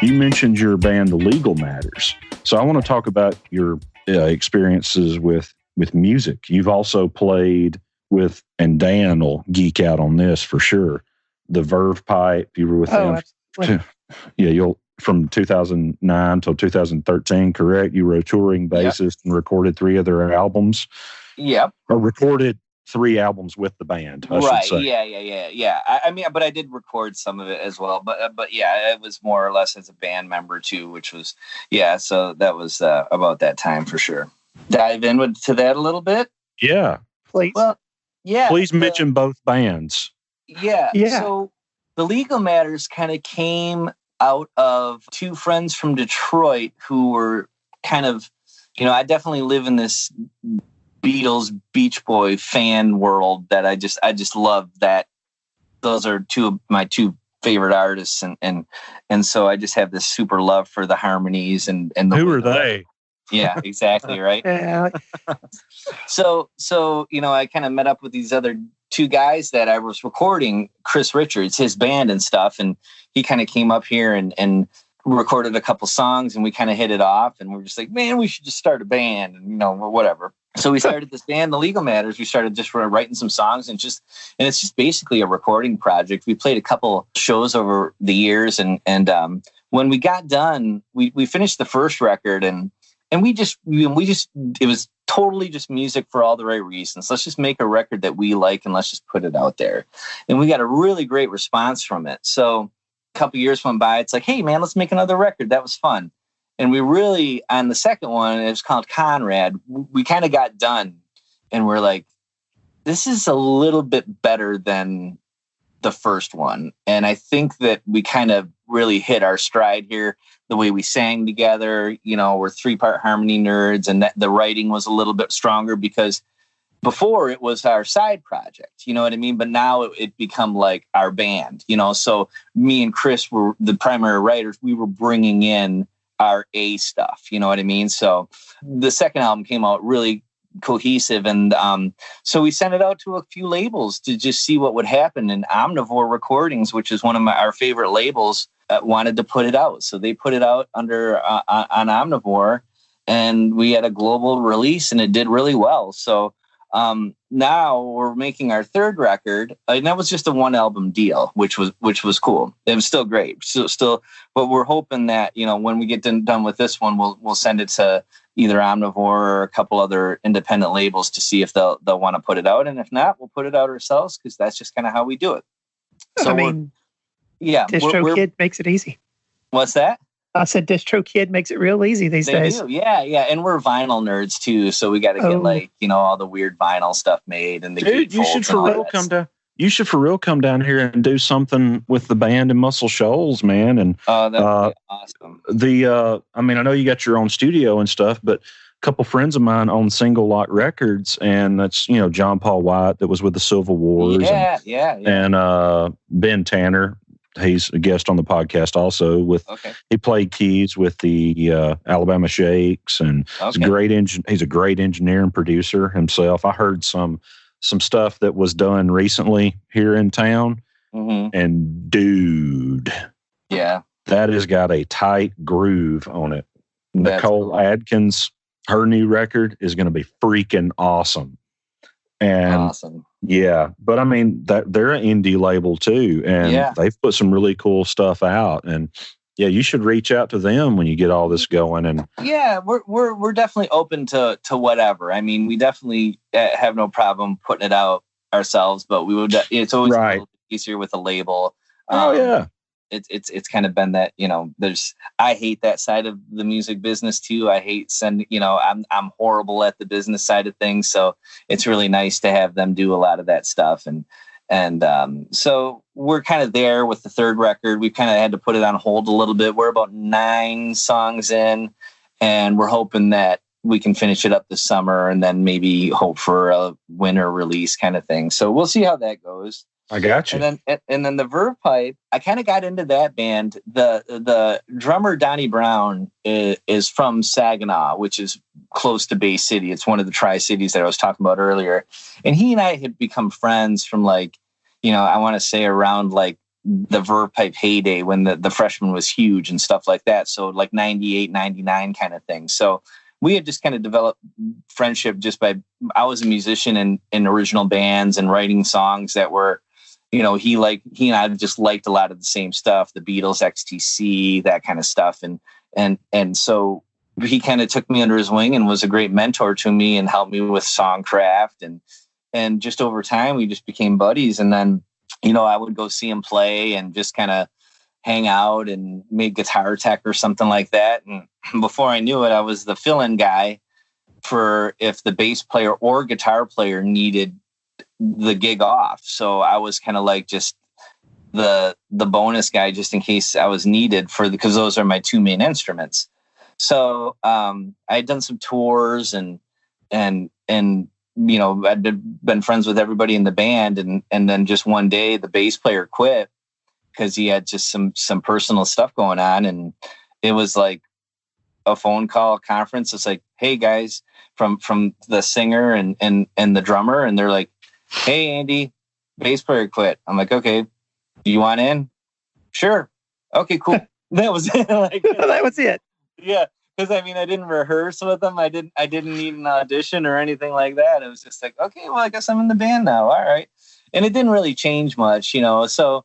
You mentioned your band, The Legal Matters. So I want to talk about your experiences with music. You've also played with, and Dan will geek out on this for sure, the Verve Pipe. You were with them. Absolutely. Yeah, from 2009 till 2013, correct? You were a touring bassist and recorded 3 other albums. Yep. Or recorded 3 albums with the band, I should say. Yeah. I mean, but I did record some of it as well. But yeah, it was more or less as a band member too, which was, so that was about that time for sure. Dive into that a little bit? Yeah. Please. Well, yeah. Please mention both bands. Yeah. So The Legal Matters kind of came out of 2 friends from Detroit who were kind of, I definitely live in this Beatles, Beach Boy fan world that I just love that. Those are 2 of my 2 favorite artists. And so I just have this super love for the harmonies and the who are they? Yeah, exactly. Right. So, I kind of met up with these other 2 guys that I was recording, Chris Richards, his band and stuff. And he kind of came up here and recorded a couple songs, and we kind of hit it off, and we're just like, man, we should just start a band and, whatever. So we started this band, The Legal Matters. We started just writing some songs and it's just basically a recording project. We played a couple shows over the years. And when we got done, we finished the first record and we just, it was totally just music for all the right reasons. Let's just make a record that we like and let's just put it out there. And we got a really great response from it. So a couple years went by. It's like, hey man, let's make another record. That was fun. And we really, on the second one, it was called Conrad. We kind of got done and we're like, this is a little bit better than the first one. And I think that we kind of really hit our stride here. The way we sang together, we're 3-part harmony nerds, and that the writing was a little bit stronger because before it was our side project, you know what I mean? But now it become like our band, so me and Chris were the primary writers. We were bringing in our A stuff, you know what I mean? So the second album came out really cohesive. And so we sent it out to a few labels to just see what would happen. And Omnivore Recordings, which is one of our favorite labels, wanted to put it out. So they put it out under on Omnivore, and we had a global release, and it did really well. So now we're making our 3rd record, and that was just a 1 album deal, which was cool. It was still great. So but we're hoping that when we get done with this one, we'll send it to either Omnivore or a couple other independent labels to see if they'll want to put it out, and if not, we'll put it out ourselves because that's just kind of how we do it. So DistroKid makes it easy. What's that? I said DistroKid makes it real easy these days. Do. Yeah. And we're vinyl nerds too, so we got to get all the weird vinyl stuff made and the dude. You should for real come down. You should for real come down here and do something with the band in Muscle Shoals, man. And that'd be awesome. I know you got your own studio and stuff, but a couple friends of mine own Single Lock Records, and that's John Paul White that was with the Civil Wars. And Ben Tanner. He's a guest on the podcast also. He played keys with the Alabama Shakes, and he's a great engineer and producer himself. I heard some stuff that was done recently here in town, and dude, that has got a tight groove on it. Nicole Adkins, her new record is going to be freaking awesome. And but I mean they're an indie label too, and they've put some really cool stuff out. And you should reach out to them when you get all this going. And we're definitely open to whatever. I mean, we definitely have no problem putting it out ourselves, but we would. It's always a little easier with a label. It's kind of been that, I hate that side of the music business too. I hate I'm horrible at the business side of things. So it's really nice to have them do a lot of that stuff. And so we're kind of there with the 3rd record. We kind of had to put it on hold a little bit. We're about 9 songs in, and we're hoping that we can finish it up this summer and then maybe hope for a winter release kind of thing. So we'll see how that goes. I got you. And then the Verve Pipe, I kind of got into that band. The drummer Donnie Brown is from Saginaw, which is close to Bay City. It's one of the Tri-Cities that I was talking about earlier. And he and I had become friends from I want to say around the Verve pipe heyday when the freshman was huge and stuff like that. So like 98, 99 kind of thing. So we had just kind of developed friendship just by, I was a musician in original bands and writing songs that were, he and I just liked a lot of the same stuff, the Beatles, XTC, that kind of stuff. And so he kind of took me under his wing and was a great mentor to me and helped me with songcraft. And just over time, we just became buddies. And then, I would go see him play and just kind of hang out and make guitar tech or something like that. And before I knew it, I was the fill-in guy for if the bass player or guitar player needed the gig off. So I was kind of like just the bonus guy, just in case I was needed because those are my two main instruments. So I had done some tours and I'd been friends with everybody in the band. And then just one day the bass player quit because he had just some personal stuff going on. And it was like a phone call conference. It's like, hey guys, from the singer and the drummer. And they're like, hey, Andy, bass player quit. I'm like, okay, do you want in? Sure. Okay, cool. That was it. That was it. Yeah. Because I didn't rehearse with them. I didn't need an audition or anything like that. It was just like, okay, well, I guess I'm in the band now. All right. And it didn't really change much, So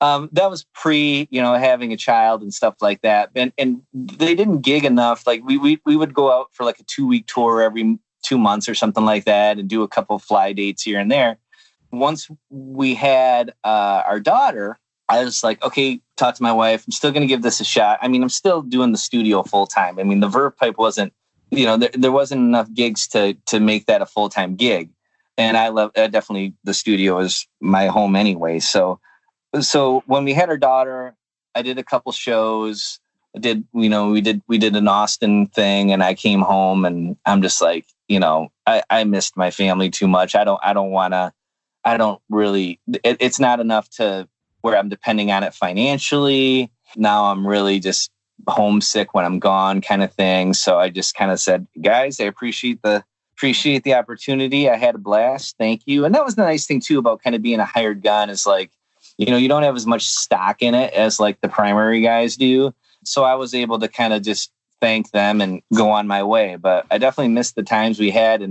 that was pre, having a child and stuff like that. And they didn't gig enough. Like we would go out for like a 2-week tour every 2 months or something like that and do a couple of fly dates here and there. Once we had our daughter, I was like, okay, talk to my wife. I'm still going to give this a shot. I'm still doing the studio full time. The Verve pipe wasn't, there wasn't enough gigs to make that a full-time gig. And I love definitely the studio is my home anyway. So when we had our daughter, I did a couple shows. We did an Austin thing, and I came home and I'm just like, I missed my family too much. It's not enough to where I'm depending on it financially. Now I'm really just homesick when I'm gone kind of thing. So I just kind of said, guys, I appreciate the opportunity. I had a blast. Thank you. And that was the nice thing too about kind of being a hired gun is like, you don't have as much stock in it as like the primary guys do. So I was able to kind of just thank them and go on my way. But I definitely missed the times we had.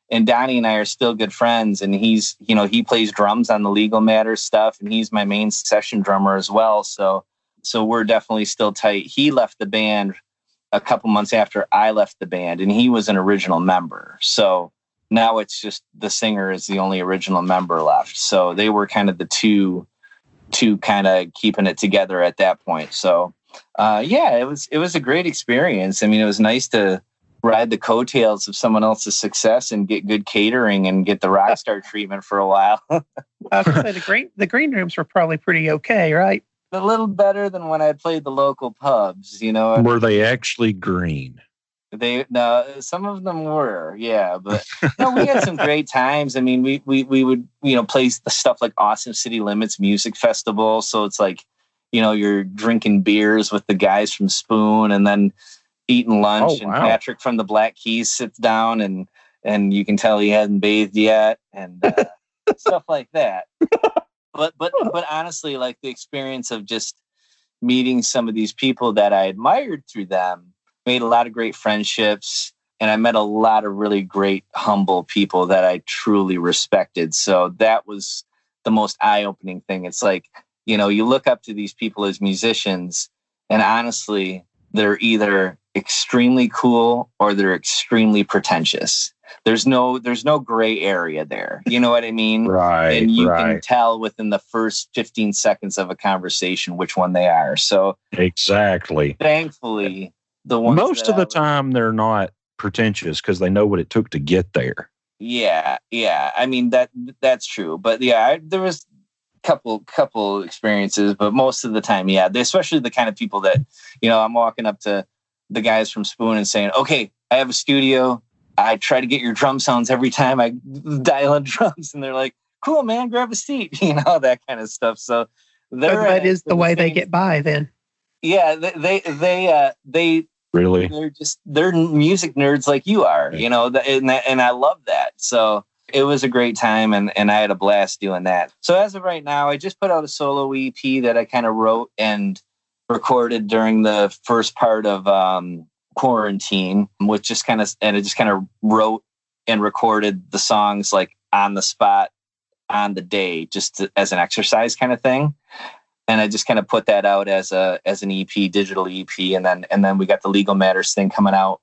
And Donnie and I are still good friends. And he's, he plays drums on the Legal Matters stuff. And he's my main session drummer as well. So we're definitely still tight. He left the band a couple months after I left the band, and he was an original member. So now it's just the singer is the only original member left. So they were kind of the two kind of keeping it together at that point. So it was a great experience. It was nice to ride the coattails of someone else's success and get good catering and get the rock star treatment for a while. I was going to say the green rooms were probably pretty okay, right? A little better than when I played the local pubs, Were they actually green? Some of them were, yeah, but we had some great times. We would play the stuff like Awesome City Limits Music Festival. So it's like, you're drinking beers with the guys from Spoon and then eating lunch. And Patrick from the Black Keys sits down and you can tell he hadn't bathed yet and stuff like that. But honestly, like the experience of just meeting some of these people that I admired through them, made a lot of great friendships, and I met a lot of really great, humble people that I truly respected. So that was the most eye-opening thing. It's like, you look up to these people as musicians, and honestly, they're either extremely cool or they're extremely pretentious. There's no gray area there. You know what I mean? Right. And you can tell within the first 15 seconds of a conversation which one they are. So exactly. Thankfully, the ones most of the time they're not pretentious because they know what it took to get there. Yeah. That's true. But there was couple experiences, but most of the time, especially the kind of people that, I'm walking up to the guys from Spoon and saying, okay, I have a studio. I try to get your drum sounds every time I dial in drums. And they're like, cool, man, grab a seat, that kind of stuff. So that is the way they get by then. Yeah. They really, they're music nerds like you are, and I love that. So It was a great time, and I had a blast doing that. So as of right now, I just put out a solo EP that I kind of wrote and recorded during the first part of quarantine, which just kind of wrote and recorded the songs like on the spot on the day, just as an exercise kind of thing. And I just kind of put that out as an EP, digital EP, and then we got the Legal Matters thing coming out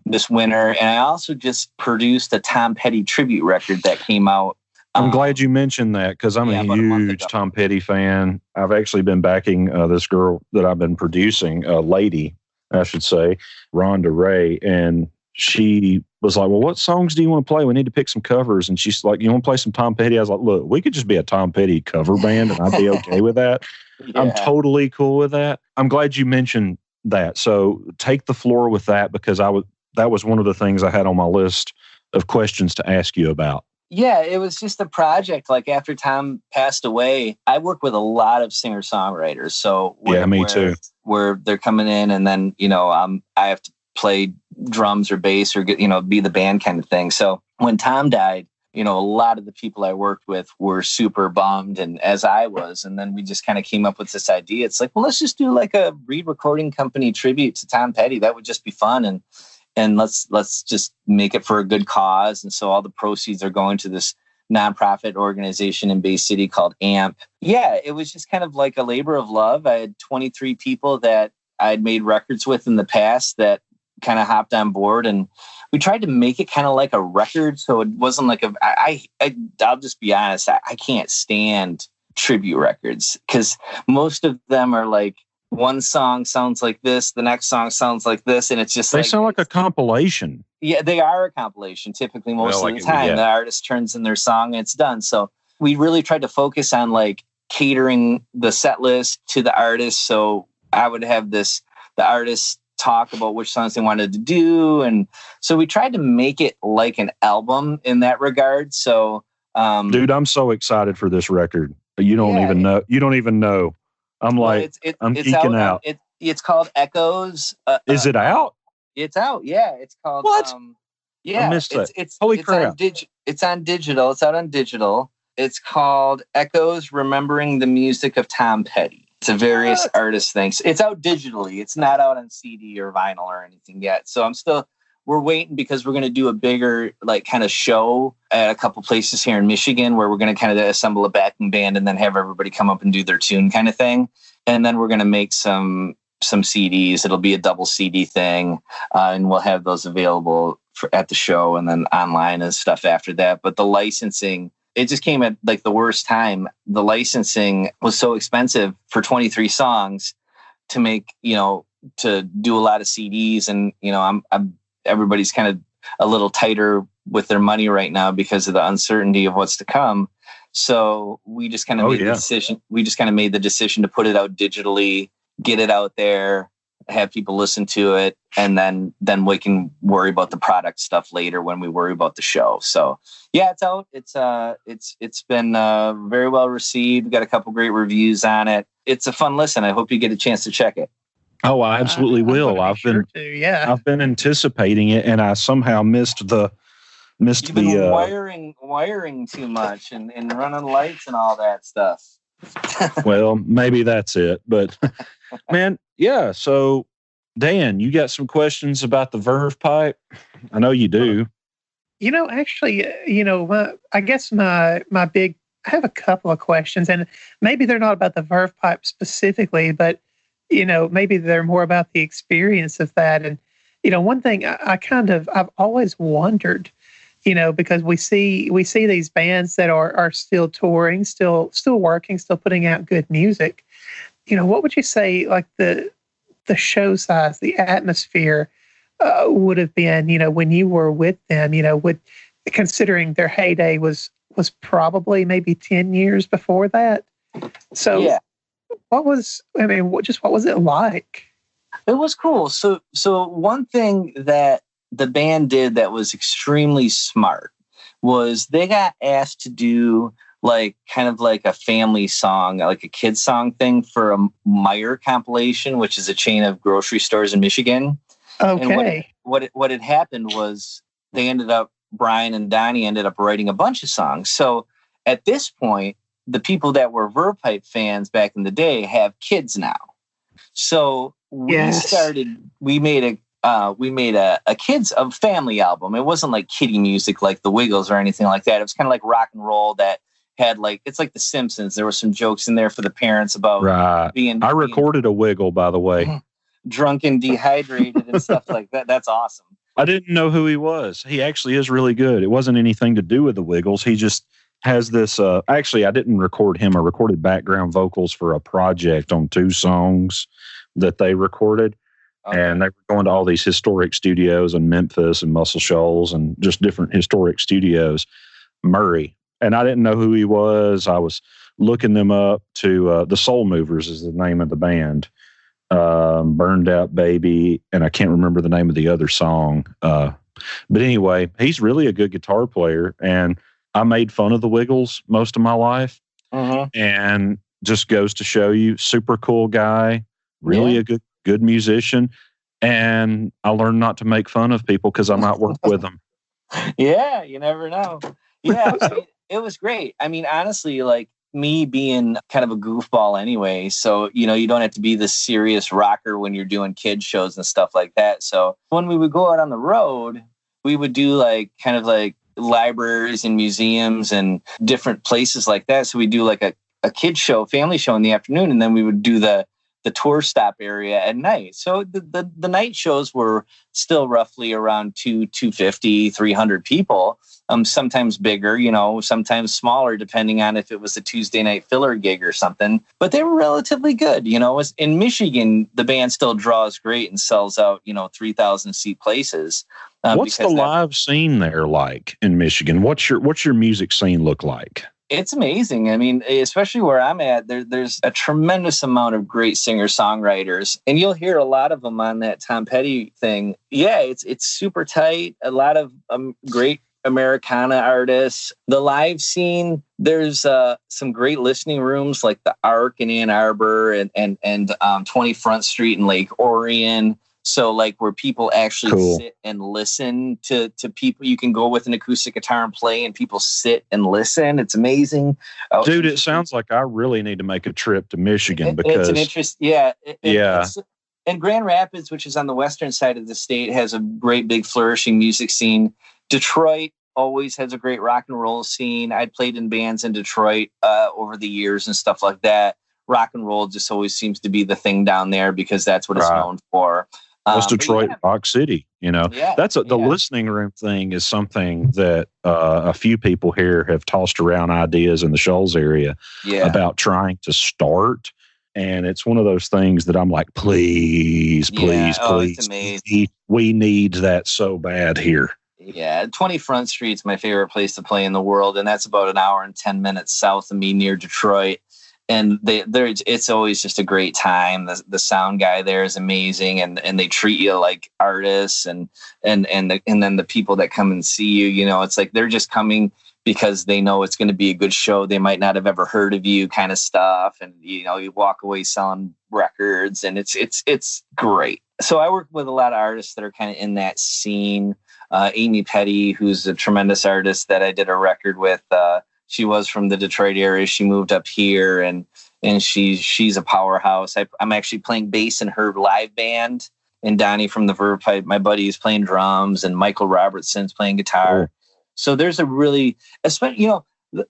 this winter. And I also just produced a Tom Petty tribute record that came out. I'm glad you mentioned that, because I'm a huge Tom Petty fan. I've actually been backing this girl that I've been producing, lady, I should say, Rhonda Ray, and she was like, well, what songs do you want to play? We need to pick some covers. And she's like, you want to play some Tom Petty? I was like, look, we could just be a Tom Petty cover band and I'd be okay with that. Yeah. I'm totally cool with that. I'm glad you mentioned that. So take the floor with that, because that was one of the things I had on my list of questions to ask you about. Yeah, it was just a project. Like after Tom passed away, I work with a lot of singer-songwriters. So me too. Where they're coming in, and then I have to play drums or bass or be the band kind of thing. So when Tom died, a lot of the people I worked with were super bummed, and as I was. And then we just kind of came up with this idea. It's like, well, let's just do like a recording company tribute to Tom Petty. That would just be fun, and let's just make it for a good cause. And so all the proceeds are going to this nonprofit organization in Bay City called AMP. Yeah, it was just kind of like a labor of love. I had 23 people that I'd made records with in the past that kind of hopped on board, and we tried to make it kind of like a record. So it wasn't like I'll just be honest, I can't stand tribute records, because most of them are like, one song sounds like this, the next song sounds like this, and it's just they sound like a compilation. Yeah, they are a compilation. Typically, most of the time, the artist turns in their song and it's done. So we really tried to focus on like catering the set list to the artist. So I would have the artist talk about which songs they wanted to do, and so we tried to make it like an album in that regard. So, dude, I'm so excited for this record. You don't even know. You don't even know. I'm like, I'm geeking out. It's called Echoes. Is it out? It's out. Yeah, it's called. What? Yeah, I missed it. Holy crap! It's on digital. It's out on digital. It's called Echoes: Remembering the Music of Tom Petty. It's a various artist things. It's out digitally. It's not out on CD or vinyl or anything yet. So we're waiting, because we're going to do a bigger like kind of show at a couple places here in Michigan, where we're going to kind of assemble a backing band and then have everybody come up and do their tune kind of thing. And then we're going to make some CDs. It'll be a double CD thing. And we'll have those available at the show and then online and stuff after that. But the licensing, it just came at like the worst time. The licensing was so expensive for 23 songs to make, to do a lot of CDs. And, everybody's kind of a little tighter with their money right now because of the uncertainty of what's to come. So we just kind of made the decision. We just kind of made the decision to put it out digitally, get it out there, have people listen to it, and then we can worry about the product stuff later when we worry about the show. So yeah, it's out. It's been very well received. We got a couple great reviews on it. It's a fun listen. I hope you get a chance to check it. Oh, I absolutely will. I've been anticipating it, and I somehow missed the You've been wiring too much and running lights and all that stuff. Well, maybe that's it. But man, yeah. So Dan, you got some questions about the Verve pipe? I know you do. Actually, I guess I have a couple of questions, and maybe they're not about the Verve pipe specifically, but maybe they're more about the experience of that. And, one thing I've always wondered, because we see these bands that are still touring, still working, still putting out good music. What would you say, like the show size, the atmosphere would have been, when you were with them, considering their heyday was probably maybe 10 years before that. So yeah. What was it like? It was cool. So one thing that the band did that was extremely smart was they got asked to do like kind of like a family song, like a kid's song thing for a Meijer compilation, which is a chain of grocery stores in Michigan. Okay. And what had happened was they ended up Brian and Donnie ended up writing a bunch of songs. So at this point, the people that were Verve Pipe fans back in the day have kids now. So we made a kids a family album. It wasn't like kiddie music like the Wiggles or anything like that. It was kind of like rock and roll that had like, it's like The Simpsons. There were some jokes in there for the parents about being. I recorded a Wiggle, by the way. Drunk and dehydrated and stuff like that. That's awesome. I didn't know who he was. He actually is really good. It wasn't anything to do with the Wiggles. He just has this. Actually, I didn't record him. I recorded background vocals for a project on 2 songs that they recorded. Okay. And they were going to all these historic studios in Memphis and Muscle Shoals and just different historic studios. Murray. And I didn't know who he was. I was looking them up to the Soul Movers is the name of the band. Burned Out Baby, and I can't remember the name of the other song. But anyway, he's really a good guitar player, and I made fun of the Wiggles most of my life. And just goes to show you, super cool guy, really a good musician. And I learned not to make fun of people because I might work with them. Yeah, you never know. Yeah, I mean, it was great. I mean, honestly, like, me being kind of a goofball anyway. So, you know, you don't have to be the serious rocker when you're doing kid shows and stuff like that. So when we would go out on the road, we would do like kind of like libraries and museums and different places like that. So we do like a kid show, family show in the afternoon. And then we would do the tour stop area at night. So the night shows were still roughly around 250, 300 people. Sometimes bigger, you know, sometimes smaller, depending on if it was a Tuesday night filler gig or something. But they were relatively good. You know, in Michigan, the band still draws great and sells out, 3,000 seat places. What's the live scene there like in Michigan? What's your music scene look like? It's amazing. I mean, especially where I'm at, there's a tremendous amount of great singer-songwriters, and you'll hear a lot of them on that Tom Petty thing. Yeah, it's super tight. A lot of great Americana artists. The live scene, there's some great listening rooms like the Arc in Ann Arbor and 20 Front Street in Lake Orion. So like where people actually sit and listen to people. You can go with an acoustic guitar and play, and people sit and listen. It's amazing. Dude, it sounds like I really need to make a trip to Michigan because it's an interest. Yeah. And Grand Rapids, which is on the western side of the state, has a great big flourishing music scene. Detroit always has a great rock and roll scene. I played in bands in Detroit over the years and stuff like that. Rock and roll just always seems to be the thing down there because that's what it's known for. It's Detroit, Rock City, that's the listening room thing is something that a few people here have tossed around ideas in the Shoals area about trying to start. And it's one of those things that I'm like, please, it's amazing. We need that so bad here. Yeah, 20 Front Street's my favorite place to play in the world, and that's about an hour and 10 minutes south of me near Detroit. And it's always just a great time. The sound guy there is amazing, and they treat you like artists, and then the people that come and see you, it's like they're just coming because they know it's going to be a good show. They might not have ever heard of you, kind of stuff, and you walk away selling records, and it's great. So I work with a lot of artists that are kind of in that scene. Amy Petty, who's a tremendous artist that I did a record with. She was from the Detroit area. She moved up here, and she's a powerhouse. I'm actually playing bass in her live band. And Donnie from the Verve Pipe, my buddy, is playing drums, and Michael Robertson's playing guitar. Cool. So there's a really, especially,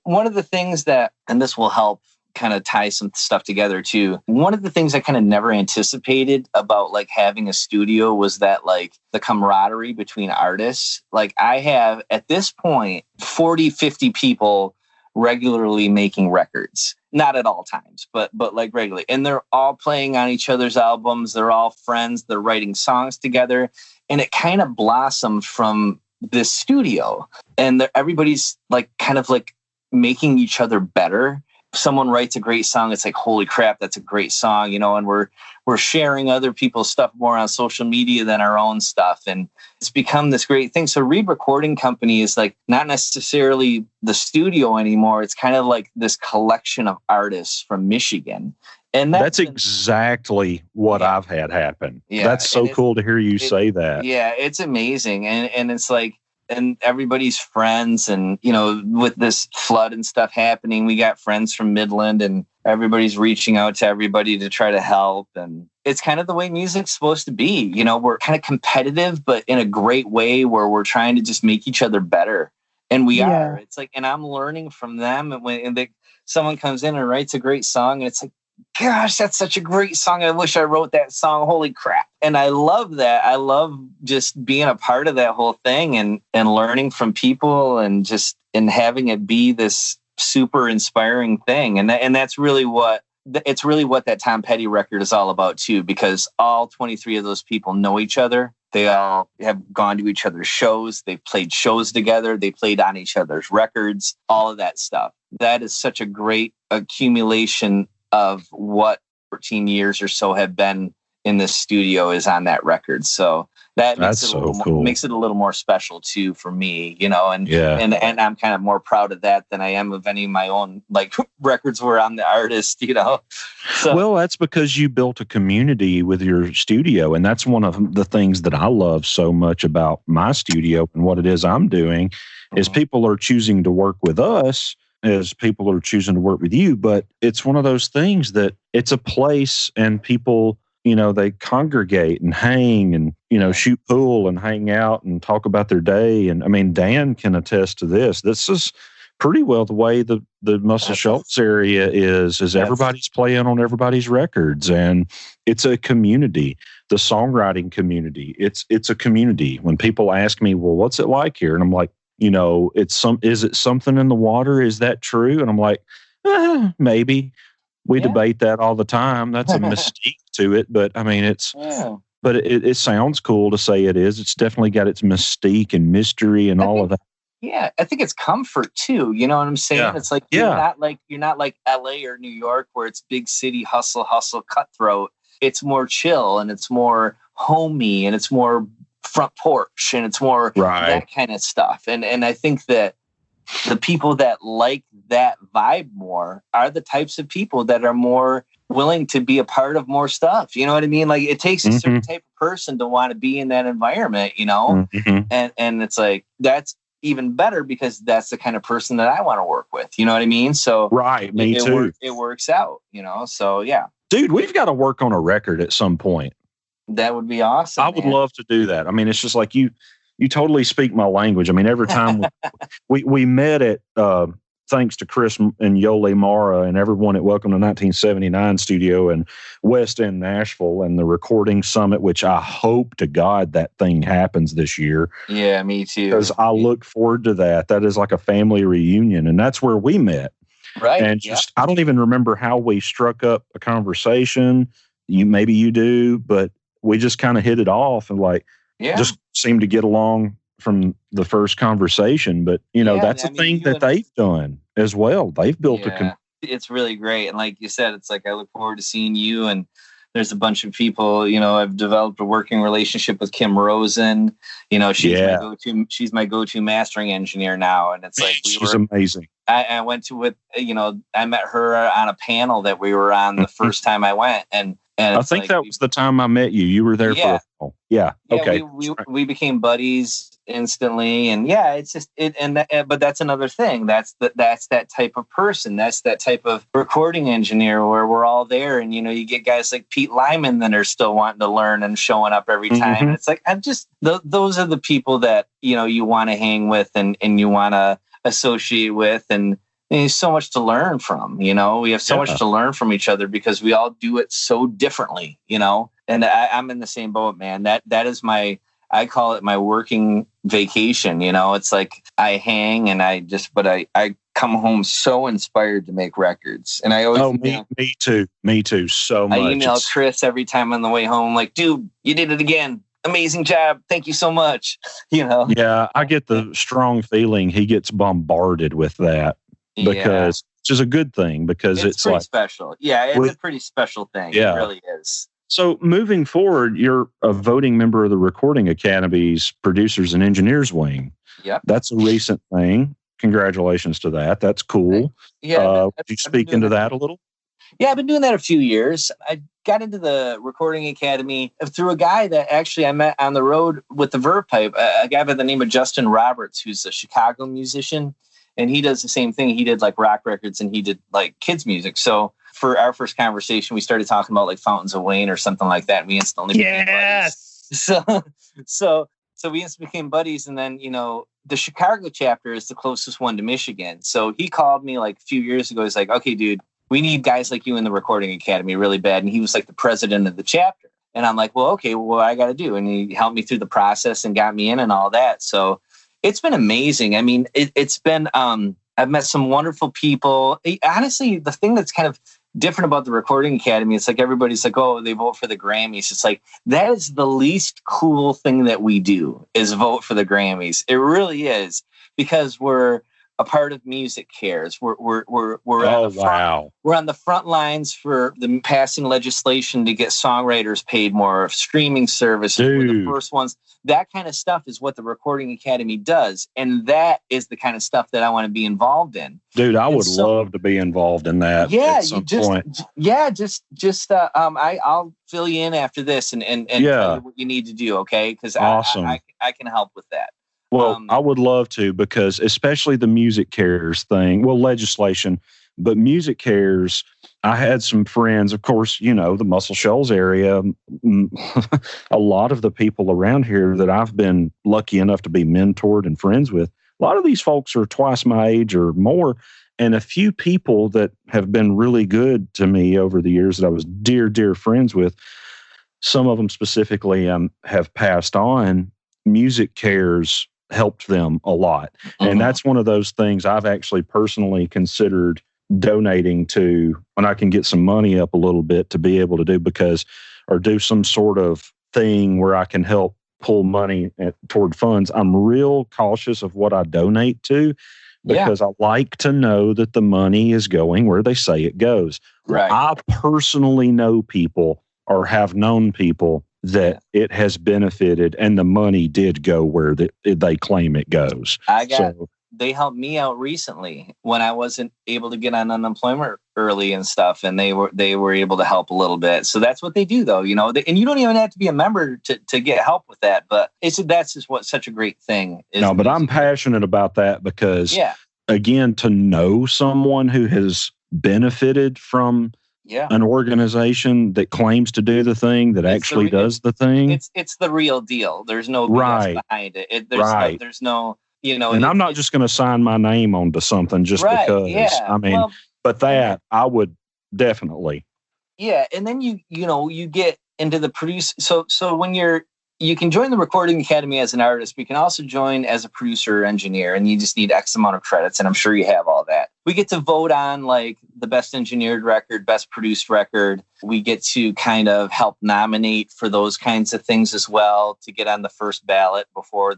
one of the things that, and this will help kind of tie some stuff together too. One of the things I kind of never anticipated about like having a studio was that like the camaraderie between artists. Like I have at this point 40, 50 people regularly making records, not at all times, but like regularly. And they're all playing on each other's albums. They're all friends. They're writing songs together. And it kind of blossomed from this studio. And everybody's like kind of like making each other better. Someone writes a great song. It's like, holy crap, that's a great song, and we're sharing other people's stuff more on social media than our own stuff. And it's become this great thing. So Reed Recording Company is like not necessarily the studio anymore. It's kind of like this collection of artists from Michigan. And that's exactly what I've had happen. Yeah, that's so cool to hear you say that. Yeah, it's amazing. And it's like, and everybody's friends. And, you know, with this flood and stuff happening, we got friends from Midland and everybody's reaching out to everybody to try to help. And it's kind of the way music's supposed to be. You know, we're kind of competitive, but in a great way where we're trying to just make each other better. And we are. It's like, and I'm learning from them. And when someone comes in and writes a great song, and it's like, gosh, that's such a great song. I wish I wrote that song. Holy crap. And I love that. I love just being a part of that whole thing and learning from people and just and having it be this super inspiring thing. And that's really what that Tom Petty record is all about too, because all 23 of those people know each other. They all have gone to each other's shows. They've played shows together. They played on each other's records, all of that stuff. That is such a great accumulation of what 14 years or so have been in the studio is on that record. So that makes it a little more special too for me, you know, and I'm kind of more proud of that than I am of any of my own like records where I'm the artist, you know. So, well, that's because you built a community with your studio, and that's one of the things that I love so much about my studio and what it is I'm doing is people are choosing to work with us as people are choosing to work with you. But it's one of those things that it's a place and people, you know, they congregate and hang and, you know, shoot pool and hang out and talk about their day. And I mean, Dan can attest to this. This is pretty well the way the Muscle Shoals area is everybody's playing on everybody's records, and it's a community. The songwriting community, it's a community. When people ask me, well, what's it like here? And I'm like, you know, is it something in the water? Is that true? And I'm like, maybe. We debate that all the time. That's a mystique to it, but I mean, but it sounds cool to say it is. It's definitely got its mystique and mystery and all of that. Yeah, I think it's comfort too. You know what I'm saying? Yeah. It's like you're not like LA or New York where it's big city hustle, cutthroat. It's more chill and it's more homey and it's more front porch and it's more that kind of stuff. And I think that the people that like that vibe more are the types of people that are more willing to be a part of more stuff. You know what I mean? Like it takes a certain type of person to want to be in that environment, you know? And it's like, that's even better because that's the kind of person that I want to work with. You know what I mean? So me too. It works out, you know? So yeah. Dude, we've got to work on a record at some point. That would be awesome. I would love to do that. I mean, it's just like you totally speak my language. I mean, every time we met at, thanks to Chris and Yole Mara and everyone at Welcome to 1979 studio in West End, Nashville, and the recording summit, which I hope to God that thing happens this year. Yeah, me too. Because I look forward to that. That is like a family reunion, and that's where we met. Right. And just, I don't even remember how we struck up a conversation. Maybe you do, but we just kind of hit it off and just seemed to get along from the first conversation. But, you know, that's a thing that they've done as well. They've built it's really great. And like you said, it's like, I look forward to seeing you. And there's a bunch of people, you know, I've developed a working relationship with Kim Rosen. You know, she's my go-to mastering engineer now. And it's like, she's amazing. I went to I met her on a panel that we were on the first time I went. And I think that was the time I met you. You were there for a while. Yeah. Okay. We became buddies instantly, and it's just it. But that's another thing. That's that type of person. That's that type of recording engineer where we're all there, and you know, you get guys like Pete Lyman that are still wanting to learn and showing up every time. And it's like those are the people that you know you want to hang with and you want to associate with, and there's so much to learn from, you know, we have so much to learn from each other because we all do it so differently, you know, and I'm in the same boat, man. That is I call it my working vacation. You know, it's like I hang and I come home so inspired to make records. And I always, me too. So much. I email Chris every time on the way home, like, dude, you did it again. Amazing job. Thank you so much. You know? Yeah. I get the strong feeling he gets bombarded with that. Because which is a good thing because it's pretty like special. Yeah, it's a pretty special thing. Yeah. It really is. So moving forward, you're a voting member of the Recording Academy's Producers and Engineers Wing. Yep. That's a recent thing. Congratulations to that. That's cool. Yeah. Could you speak into that a little? Yeah, I've been doing that a few years. I got into the Recording Academy through a guy that actually I met on the road with the Verve pipe, a guy by the name of Justin Roberts, who's a Chicago musician. And he does the same thing. He did like rock records and he did like kids music. So for our first conversation, we started talking about like Fountains of Wayne or something like that. And we instantly became buddies. So we instantly became buddies. And then, you know, the Chicago chapter is the closest one to Michigan. So he called me like a few years ago. He's like, okay, dude, we need guys like you in the Recording Academy really bad. And he was like the president of the chapter. And I'm like, well, okay, well, what I got to do? And he helped me through the process and got me in and all that. So it's been amazing. I mean, it's been, I've met some wonderful people. Honestly, the thing that's kind of different about the Recording Academy, it's like everybody's like, oh, they vote for the Grammys. It's like, that is the least cool thing that we do is vote for the Grammys. It really is, because we're a part of Music Cares. We're on the front, we're on the front lines for the passing legislation to get songwriters paid more, streaming services. We're the first ones. That kind of stuff is what the Recording Academy does. And that is the kind of stuff that I want to be involved in. Dude, I would love to be involved in that at some point. Yeah, I'll fill you in after this and tell you what you need to do, okay? Because awesome. I can help with that. Well, I would love to, because especially the Music Cares thing, well, legislation, but Music Cares, I had some friends, of course, you know, the Muscle Shoals area, a lot of the people around here that I've been lucky enough to be mentored and friends with, a lot of these folks are twice my age or more. And a few people that have been really good to me over the years that I was dear, dear friends with, some of them specifically have passed on. Music Cares helped them a lot. And that's one of those things I've actually personally considered donating to when I can get some money up a little bit to be able to do, or do some sort of thing where I can help pull money toward funds. I'm real cautious of what I donate to, because I like to know that the money is going where they say it goes. Right. I personally know people or have known people that it has benefited and the money did go where they claim it goes. They helped me out recently when I wasn't able to get on unemployment early and stuff, and they were able to help a little bit. So that's what they do, though, you know. And you don't even have to be a member to get help with that. But that's just such a great thing. No, but I'm passionate about that because, again, to know someone who has benefited from an organization that claims to do the thing that actually does the thing. It's the real deal. There's no BS behind it. There's no, you know. And I'm not just going to sign my name onto something just because. Yeah. I mean, but that I would definitely. Yeah, and then you get into the produce. So when you can join the Recording Academy as an artist, but you can also join as a producer or engineer, and you just need X amount of credits, and I'm sure you have all that. We get to vote on like the best engineered record, best produced record. We get to kind of help nominate for those kinds of things as well to get on the first ballot before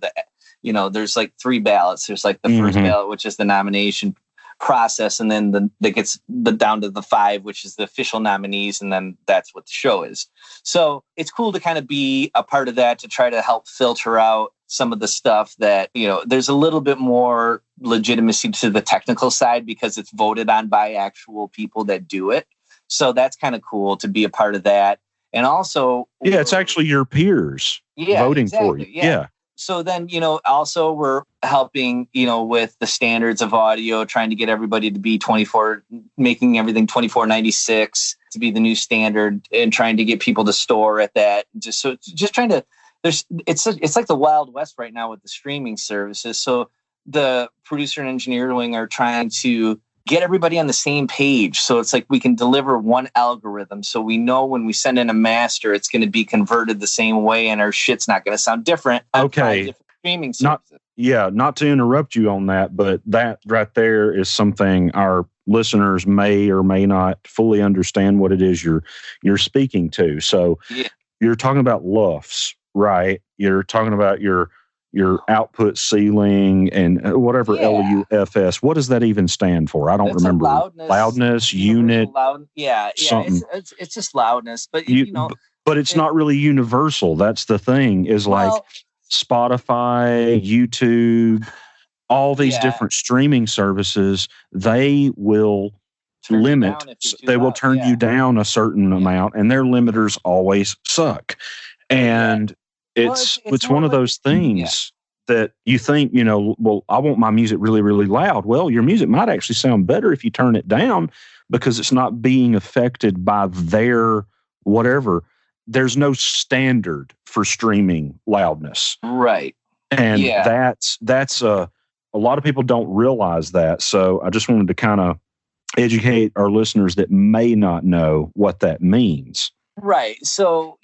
there's like 3 ballots. There's like the first ballot, which is the nomination process, and then that gets down to the 5, which is the official nominees, and then that's what the show is. So it's cool to kind of be a part of that, to try to help filter out some of the stuff that, you know, there's a little bit more legitimacy to the technical side because it's voted on by actual people that do it. So that's kind of cool to be a part of that. And also, it's actually your peers voting for you. Yeah. So then, you know, also we're helping, you know, with the standards of audio, trying to get everybody to be 24, making everything 2496 to be the new standard, and trying to get people to store at that. Just trying to, it's like the Wild West right now with the streaming services. So the producer and engineer wing are trying to get everybody on the same page. So it's like we can deliver one algorithm. So we know when we send in a master, it's going to be converted the same way and our shit's not going to sound different. Okay. Different streaming services. Not to interrupt you on that, but that right there is something our listeners may or may not fully understand what it is you're speaking to. So you're talking about LUFS, right? You're talking about your output ceiling and whatever LUFS. What does that even stand for? I don't remember. Loudness unit. It's just loudness, but but it's not really universal. That's the thing. Is like Spotify, YouTube, all these different streaming services. They will limit. They will turn you down a certain amount, and their limiters always suck. And it's one of those things that you think, well, I want my music really, really loud. Well, your music might actually sound better if you turn it down because it's not being affected by their whatever. There's no standard for streaming loudness. Right. And that's a lot of people don't realize that. So I just wanted to kind of educate our listeners that may not know what that means. Right. So,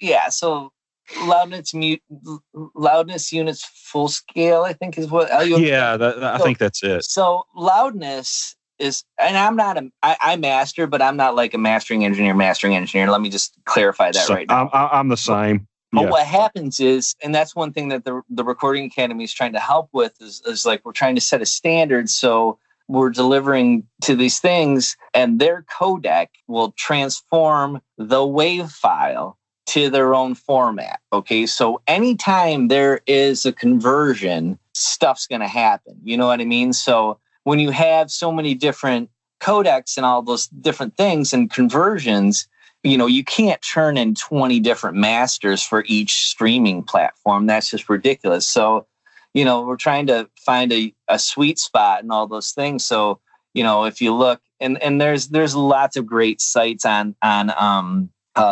loudness units full scale, I think is what I think that's it. So loudness is, and I master, but I'm not like a mastering engineer. Let me just clarify that right now. I'm the same. But what happens is, and that's one thing that the Recording Academy is trying to help with is like we're trying to set a standard. So we're delivering to these things, and their codec will transform the WAV file to their own format. Okay. So anytime there is a conversion, stuff's going to happen. You know what I mean? So when you have so many different codecs and all those different things and conversions, you can't turn in 20 different masters for each streaming platform. That's just ridiculous. So, we're trying to find a sweet spot and all those things. So, if you look and there's lots of great sites on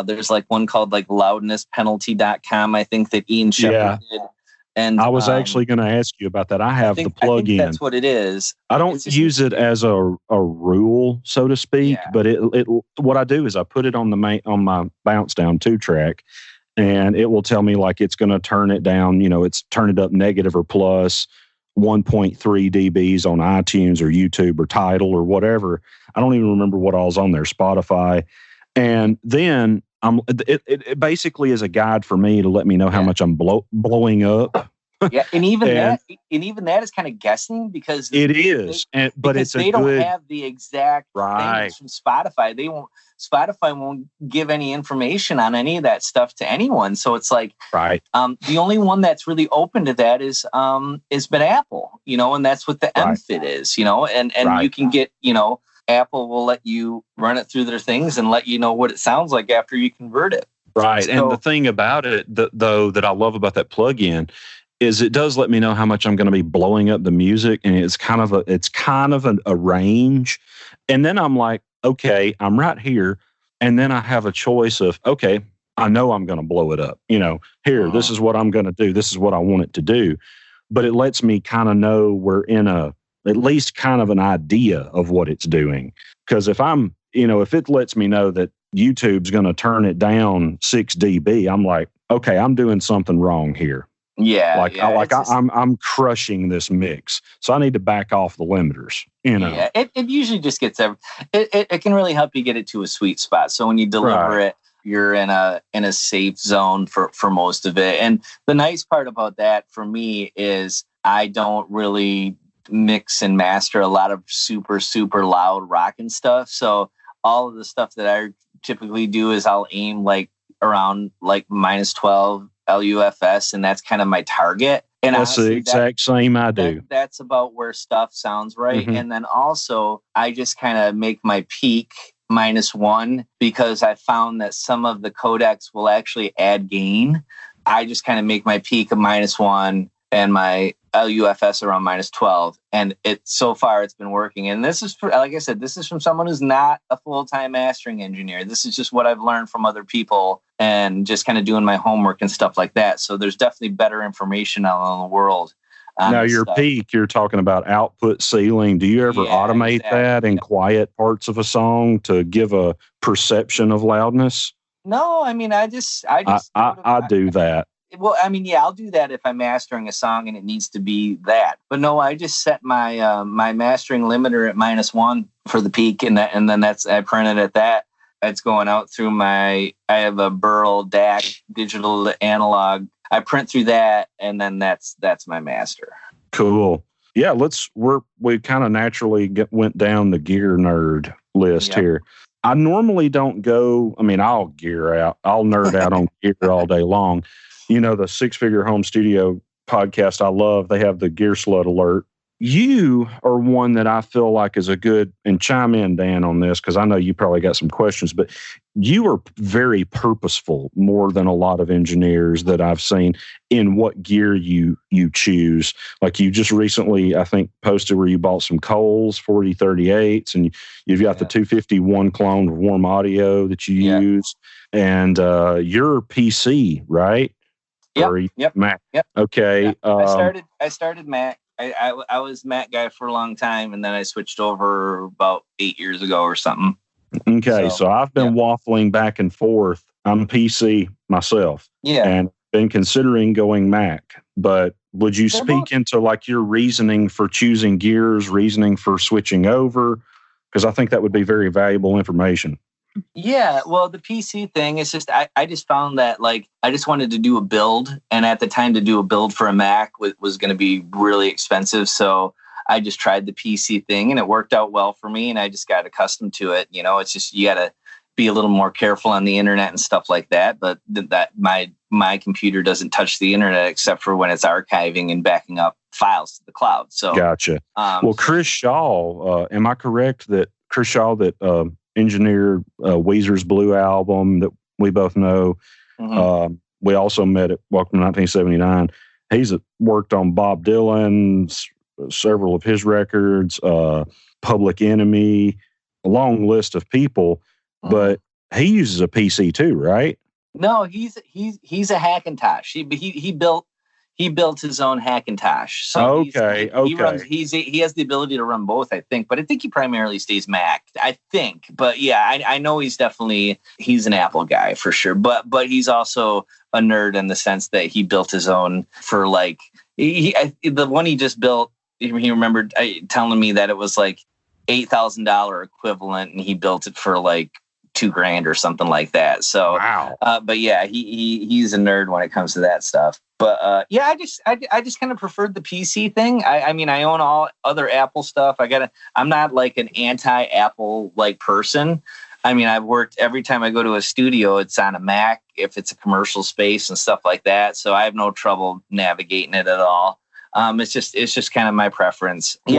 there's like one called like loudnesspenalty.com, I think, that Ian Shepherd did. And I was actually going to ask you about that. I have the plugin. I think that's what it is. I don't use it as a rule, so to speak, but it what I do is I put it on on my bounce down 2-track, and it will tell me like it's going to turn it down. It's turn it up negative or plus 1.3 dBs on iTunes or YouTube or Tidal or whatever. I don't even remember what all's on there, Spotify. And then it basically is a guide for me to let me know how much I'm blowing up. And even that is kind of guessing because it is. But they don't have the exact things from Spotify. Spotify won't give any information on any of that stuff to anyone. So it's like the only one that's really open to that is been Apple, and that's what the MFIT is, and you can get, Apple will let you run it through their things and let you know what it sounds like after you convert it. Right. So, and the thing about it, though, that I love about that plugin is it does let me know how much I'm going to be blowing up the music. And it's kind of a range. And then I'm like, okay, I'm right here. And then I have a choice of, okay, I know I'm going to blow it up. This is what I'm going to do. This is what I want it to do. But it lets me kind of know we're in at least kind of an idea of what it's doing. Because if if it lets me know that YouTube's going to turn it down 6 dB, I'm like, okay, I'm doing something wrong here. Yeah. I'm crushing this mix. So I need to back off the limiters, Yeah, it usually just gets it can really help you get it to a sweet spot. So when you deliver it, you're in a safe zone for most of it. And the nice part about that for me is I don't really mix and master a lot of super, super loud rock and stuff. So all of the stuff that I typically do is I'll aim like around like -12 LUFS, and that's kind of my target. And that's the exact same I do. That's about where stuff sounds right. Mm-hmm. And then also I just kind of make my peak -1 because I found that some of the codecs will actually add gain. I just kind of make my peak a -1 and my LUFS around -12. And so far it's been working. And this is, like I said, this is from someone who's not a full-time mastering engineer. This is just what I've learned from other people and just kind of doing my homework and stuff like that. So there's definitely better information out in the world. Now your peak, you're talking about output ceiling. Do you ever automate that in quiet parts of a song to give a perception of loudness? No, I mean, I do that. Well, I mean, I'll do that if I'm mastering a song and it needs to be that. But no, I just set my my mastering limiter at -1 for the peak, and then I printed at that. It's going out through I have a Burl DAC digital to analog. I print through that, and then that's my master. Cool. Yeah, we kind of naturally went down the gear nerd list here. I normally don't go. I mean, I'll nerd out on gear all day long. The Six Figure Home Studio podcast I love, they have the Gear Slut alert you are one that I feel like is a good, and chime in, Dan, on this, because I know you probably got some questions, but you are very purposeful more than a lot of engineers that I've seen in what gear you choose. Like you just recently, I think, posted where you bought some Coles 4038s, and you've got the 251 clone Warm Audio that you use, and your PC, right? Yep. Mac. Yep. Okay. Yeah. I started Mac. I was Mac guy for a long time, and then I switched over about 8 years ago or something. Okay, so I've been waffling back and forth. I'm PC myself, and been considering going Mac. But would you speak into like your reasoning for choosing gears, reasoning for switching over? Because I think that would be very valuable information. Yeah, well, the PC thing is just I just found that like I just wanted to do a build, and at the time to do a build for a Mac was going to be really expensive, so I just tried the PC thing, and it worked out well for me, and I just got accustomed to it. You know, it's just you got to be a little more careful on the internet and stuff like that. But that my computer doesn't touch the internet except for when it's archiving and backing up files to the cloud. So gotcha. Well, Chris Shaw, am I correct that Chris Shaw that engineered Weezer's Blue album that we both know? Mm-hmm. We also met at Welcome to 1979. He's worked on Bob Dylan's, several of his records, Public Enemy, a long list of people, but he uses a PC too, right? No, he's a Hackintosh. He built his own Hackintosh. So he has the ability to run both, I think, but I think he primarily stays Mac, I think. But yeah, I know he's an Apple guy for sure, but he's also a nerd in the sense that he built his own for like the one he just built. He remembered telling me that it was like $8,000 equivalent, and he built it for like $2,000 or something like that. So, wow. But yeah, he's a nerd when it comes to that stuff. But yeah, I just kind of preferred the PC thing. I mean, I own all other Apple stuff. I'm not like an anti-Apple like person. I mean, I've worked every time I go to a studio, it's on a Mac if it's a commercial space and stuff like that. So I have no trouble navigating it at all. It's just kind of my preference. Do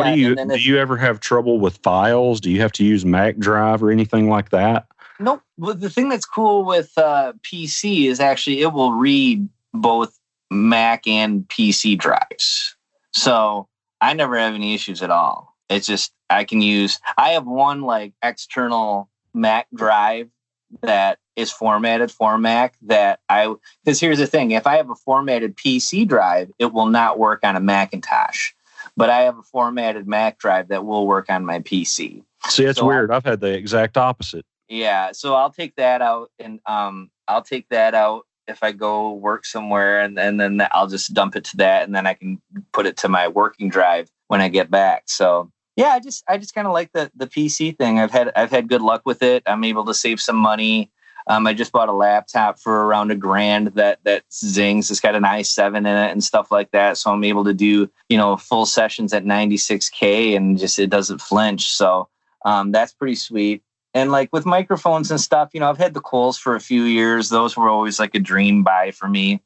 you ever have trouble with files? Do you have to use Mac Drive or anything like that? Nope. Well, the thing that's cool with PC is actually it will read both Mac and PC drives. So I never have any issues at all. It's just I have one like external Mac drive that is formatted for Mac because here's the thing, if I have a formatted PC drive, it will not work on a Macintosh, but I have a formatted Mac drive that will work on my PC. See, that's weird. I've had the exact opposite. Yeah. So I'll take that out, and I'll take that out if I go work somewhere, and then I'll just dump it to that, and then I can put it to my working drive when I get back. So yeah, I just kind of like the PC thing. I've had good luck with it. I'm able to save some money. I just bought a laptop for around $1,000 that zings. It's got an i7 in it and stuff like that. So I'm able to do, full sessions at 96K and just, it doesn't flinch. So that's pretty sweet. And like with microphones and stuff, I've had the Coles for a few years. Those were always like a dream buy for me.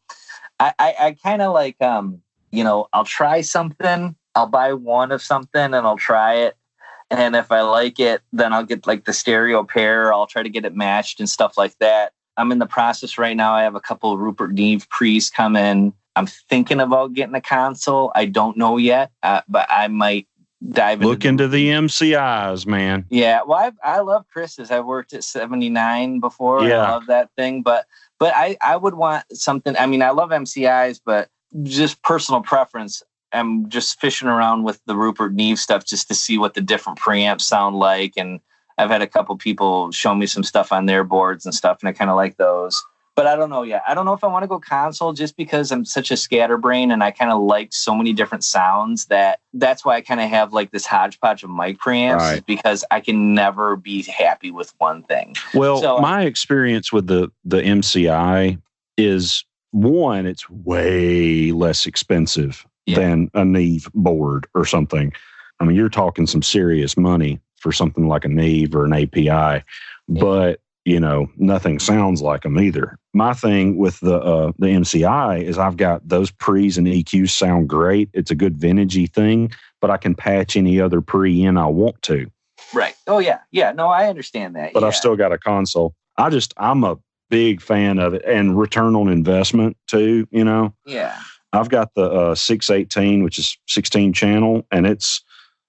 I kind of like, I'll try something. I'll buy one of something and I'll try it. And if I like it, then I'll get like the stereo pair. Or I'll try to get it matched and stuff like that. I'm in the process right now. I have a couple of Rupert Neve pre's come in. I'm thinking about getting a console. I don't know yet, but I might dive into the MCIs, man. Yeah, well, I love Chris's. I worked at 79 before. Yeah. I love that thing, but I would want something. I mean, I love MCIs, but just personal preference. I'm just fishing around with the Rupert Neve stuff just to see what the different preamps sound like. And I've had a couple people show me some stuff on their boards and stuff, and I kind of like those. But I don't know yet. I don't know if I want to go console just because I'm such a scatterbrain and I kind of like so many different sounds that's why I kind of have like this hodgepodge of mic preamps, right, because I can never be happy with one thing. Well, so, my experience with the MCI is, one, it's way less expensive than a Neve board or something. I mean, you're talking some serious money for something like a Neve or an API, but nothing sounds like them either. my thing with the MCI is I've got those pre's and EQs sound great. It's a good vintagey thing, but I can patch any other pre in I want to. Right. Oh yeah. Yeah. No, I understand that. But I've still got a console. I'm a big fan of it, and return on investment too, you know? Yeah. I've got the 618, which is 16 channel, and it's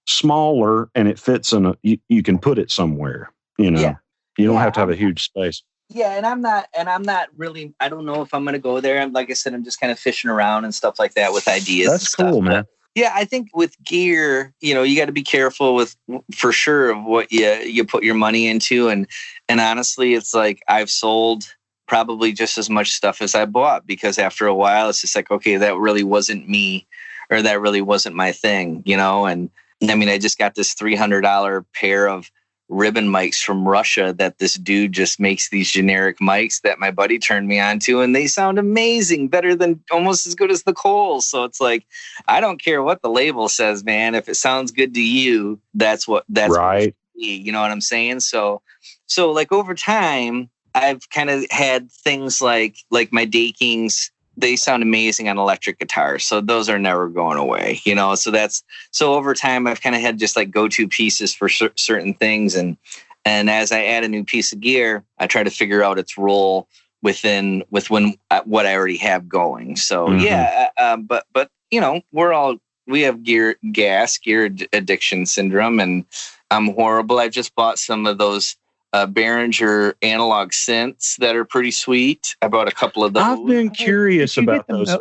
smaller and it fits in you can put it somewhere, you know? Yeah. You don't have to have a huge space. Yeah. And I'm not really, I don't know if I'm going to go there. Like I said, I'm just kind of fishing around and stuff like that with ideas. That's cool, man. Yeah, I think with gear, you know, you got to be careful with, for sure, of what you put your money into. And honestly, it's like I've sold probably just as much stuff as I bought, because after a while, it's just like, okay, that really wasn't me, or that really wasn't my thing, you know? And I mean, I just got this $300 pair of ribbon mics from Russia that this dude just makes these generic mics that my buddy turned me on to, and they sound amazing, better than, almost as good as the Coles. So it's like, I don't care what the label says, man. If it sounds good to you, that's right. What you know what I'm saying? So like over time, I've kind of had things like my Dakings. They sound amazing on electric guitars. So those are never going away, you know? So over time, I've kind of had just like go-to pieces for certain things. And as I add a new piece of gear, I try to figure out its role with what I already have going. So but you know, we have gear addiction syndrome, and I'm horrible. I just bought some of those Behringer analog synths that are pretty sweet. I bought a couple of those. I've been curious about those.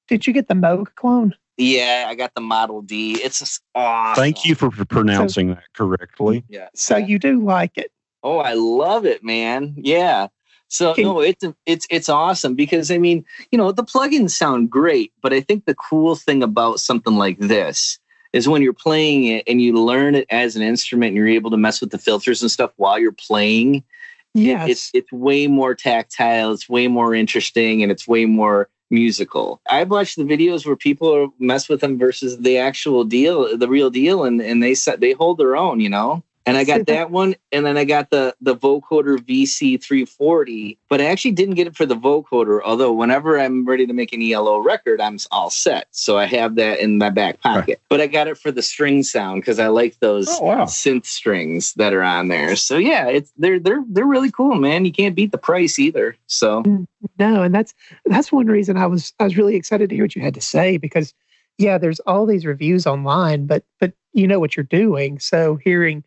Did you get the Moog clone? Yeah, I got the Model D. It's just awesome. Thank you for pronouncing that correctly. Yeah. So you do like it? Oh, I love it, man. Yeah. So it's awesome, because I mean, you know, the plugins sound great, but I think the cool thing about something like this is when you're playing it and you learn it as an instrument and you're able to mess with the filters and stuff while you're playing. Yes. It's way more tactile. It's way more interesting, and it's way more musical. I've watched the videos where people mess with them versus the actual deal, the real deal. And they hold their own, you know? And I got that one, and then I got the vocoder VC340, but I actually didn't get it for the vocoder, although whenever I'm ready to make an ELO record, I'm all set. So I have that in my back pocket. Right. But I got it for the string sound because I like those synth strings that are on there. So yeah, they're really cool, man. You can't beat the price either. So no, and that's one reason I was really excited to hear what you had to say, because yeah, there's all these reviews online, but you know what you're doing. So hearing.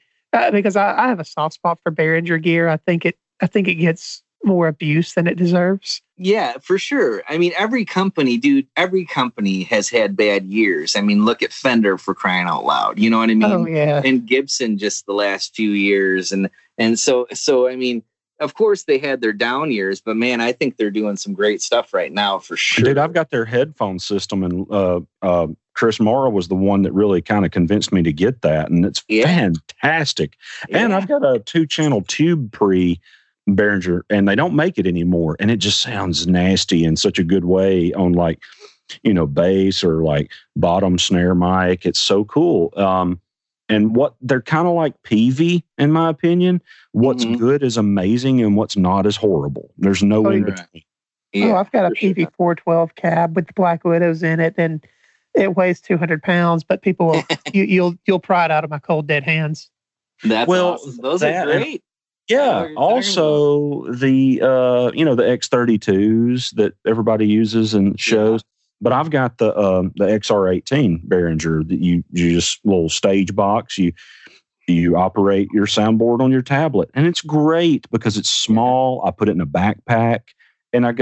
Because I have a soft spot for Behringer gear. I think it gets more abuse than it deserves. Yeah, for sure. I mean, every company has had bad years. I mean, look at Fender, for crying out loud. You know what I mean? Oh, yeah. And Gibson just the last few years. And so I mean, of course they had their down years, but man, I think they're doing some great stuff right now for sure. Dude, I've got their headphone system, and Chris Morrow was the one that really kind of convinced me to get that, and it's fantastic. Yeah. And I've got a 2-channel tube pre Behringer, and they don't make it anymore, and it just sounds nasty in such a good way on, like, you know, bass or like bottom snare mic. It's so cool. And what they're kind of like Peavey, in my opinion. What's good is amazing, and what's not is horrible. There's no in between. Yeah, I've got a Peavey 412 cab with the Black Widows in it, and it weighs 200 pounds, but people will you'll pry it out of my cold dead hands. That's awesome. Those are great. Yeah. Also the the X32s that everybody uses and shows. But I've got the XR18 Behringer that you just little stage box. You operate your soundboard on your tablet, and it's great because it's small. I put it in a backpack, and I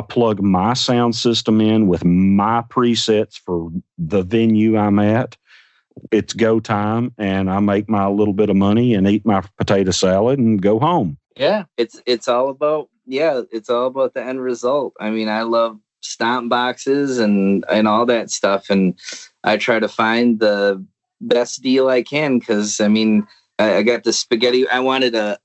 plug my sound system in with my presets for the venue I'm at. It's go time, and I make my little bit of money and eat my potato salad and go home. Yeah, it's all about the end result. I mean, I love stomp boxes and all that stuff, and I try to find the best deal I can, because I mean, I got the spaghetti. I wanted a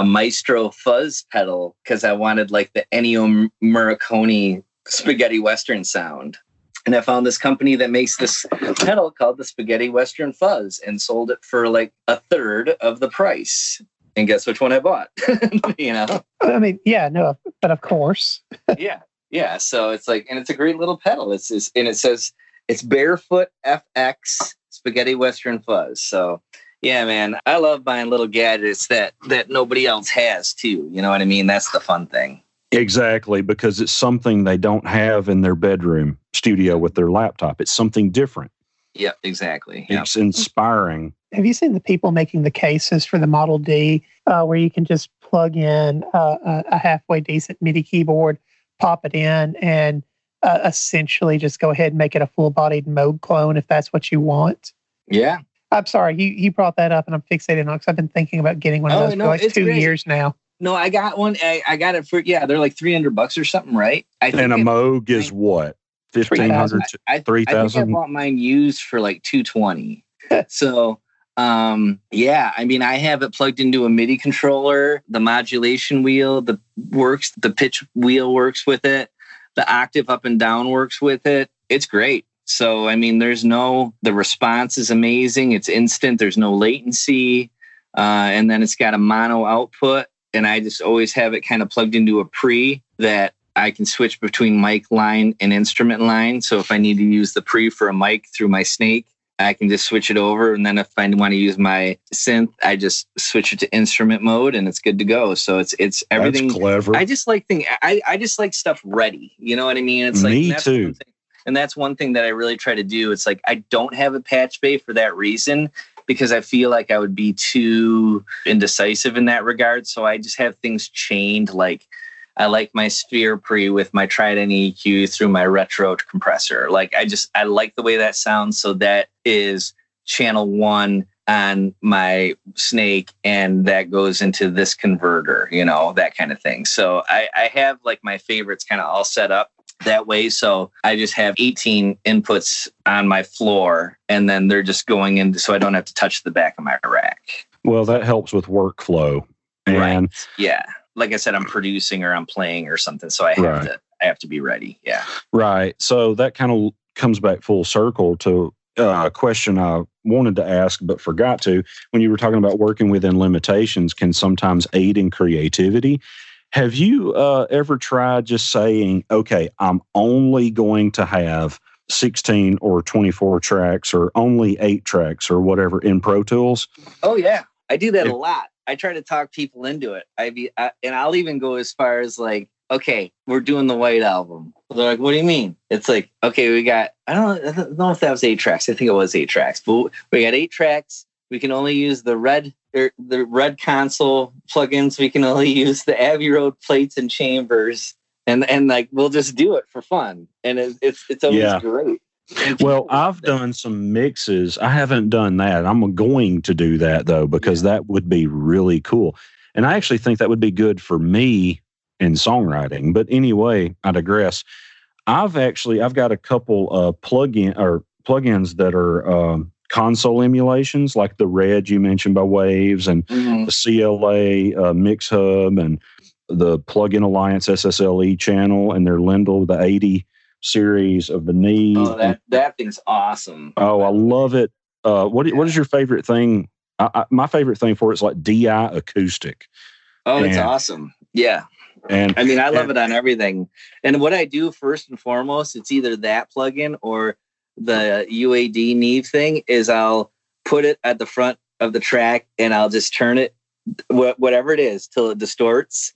Maestro fuzz pedal, because I wanted like the Ennio Morricone spaghetti Western sound. And I found this company that makes this pedal called the Spaghetti Western Fuzz, and sold it for like a third of the price. And guess which one I bought? I mean, yeah, no, but of course. Yeah. So it's like, and it's a great little pedal. And it says it's Barefoot FX Spaghetti Western Fuzz. So yeah, man, I love buying little gadgets that nobody else has too. You know what I mean? That's the fun thing. Exactly, because it's something they don't have in their bedroom studio with their laptop. It's something different. Yep, exactly. It's inspiring. Have you seen the people making the cases for the Model D where you can just plug in a halfway decent MIDI keyboard, pop it in, and essentially just go ahead and make it a full-bodied Moog clone if that's what you want? Yeah. I'm sorry, you brought that up, and I'm fixated on it because I've been thinking about getting one of those for like 2 years now. No, I got one. I got it for, they're like $300 or something, right? And a Moog is what? 1,500 to 3,000? I think I bought mine used for like $220. So, I mean, I have it plugged into a MIDI controller. The modulation wheel, the pitch wheel works with it. The octave up and down works with it. It's great. So, I mean, the response is amazing. It's instant. There's no latency. And then it's got a mono output. And I just always have it kind of plugged into a pre that I can switch between mic line and instrument line. So if I need to use the pre for a mic through my Snake, I can just switch it over. And then if I want to use my synth, I just switch it to instrument mode and it's good to go. So it's everything. That's clever. I just like I just like stuff ready. You know what I mean? It's like me too. And that's one thing that I really try to do. It's like I don't have a patch bay for that reason, because I feel like I would be too indecisive in that regard. So I just have things chained. Like I like my Sphere pre with my Trident EQ through my retro compressor. Like I like the way that sounds. So that is channel 1 on my Snake, and that goes into this converter, that kind of thing. So I have like my favorites kind of all set up that way. So I just have 18 inputs on my floor, and then they're just going in, so I don't have to touch the back of my rack. Well, that helps with workflow. And right. Yeah. Like I said, I'm producing or I'm playing or something. So I have to be ready. Yeah. Right. So that kind of comes back full circle to a question I wanted to ask, but forgot to, when you were talking about working within limitations can sometimes aid in creativity. Have you ever tried just saying, okay, I'm only going to have 16 or 24 tracks or only 8 tracks or whatever in Pro Tools? Oh, yeah. I do that a lot. I try to talk people into it. And I'll even go as far as like, okay, we're doing the White Album. They're like, what do you mean? It's like, okay, we got, I don't know if that was 8 tracks. I think it was 8 tracks, but we got 8 tracks. We can only use the red console plugins. We can only use the Abbey Road plates and chambers, and like we'll just do it for fun. And it's always great. Well, I've done some mixes. I haven't done that. I'm going to do that though, because that would be really cool. And I actually think that would be good for me in songwriting. But anyway, I digress. I've got a couple of plugins that are console emulations, like the Red you mentioned by Waves, and the CLA Mix Hub, and the Plugin Alliance SSLE channel, and their Lindell, the 80 series of the Neve. Oh, that thing's awesome. Oh, I love it. What is your favorite thing? My favorite thing for it's like DI acoustic. Oh, it's awesome. Yeah. And I mean, I love it on everything. And what I do first and foremost, it's either that plugin or the UAD Neve thing, is I'll put it at the front of the track and I'll just turn it, whatever it is, till it distorts.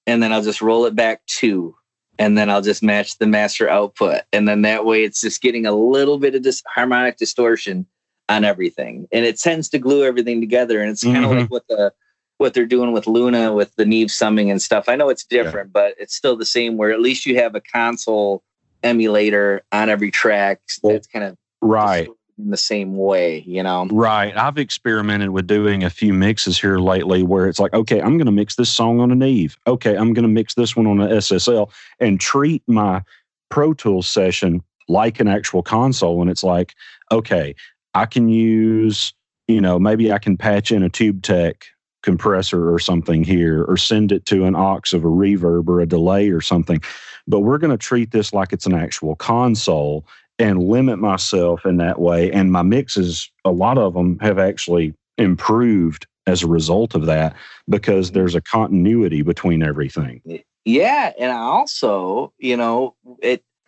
And then I'll just roll it back 2. And then I'll just match the master output. And then that way it's just getting a little bit of this harmonic distortion on everything. And it tends to glue everything together. And it's kind of like what they're doing with Luna, with the Neve summing and stuff. I know it's different, but it's still the same, where at least you have a console emulator on every track that's kind of right in the same way, Right. I've experimented with doing a few mixes here lately where it's like, okay, I'm going to mix this song on a Neve. Okay, I'm going to mix this one on an SSL, and treat my Pro Tools session like an actual console. And it's like, okay, I can use, maybe I can patch in a Tube Tech compressor or something here, or send it to an aux of a reverb or a delay or something. But we're going to treat this like it's an actual console and limit myself in that way. And my mixes, a lot of them have actually improved as a result of that, because there's a continuity between everything. Yeah. And also,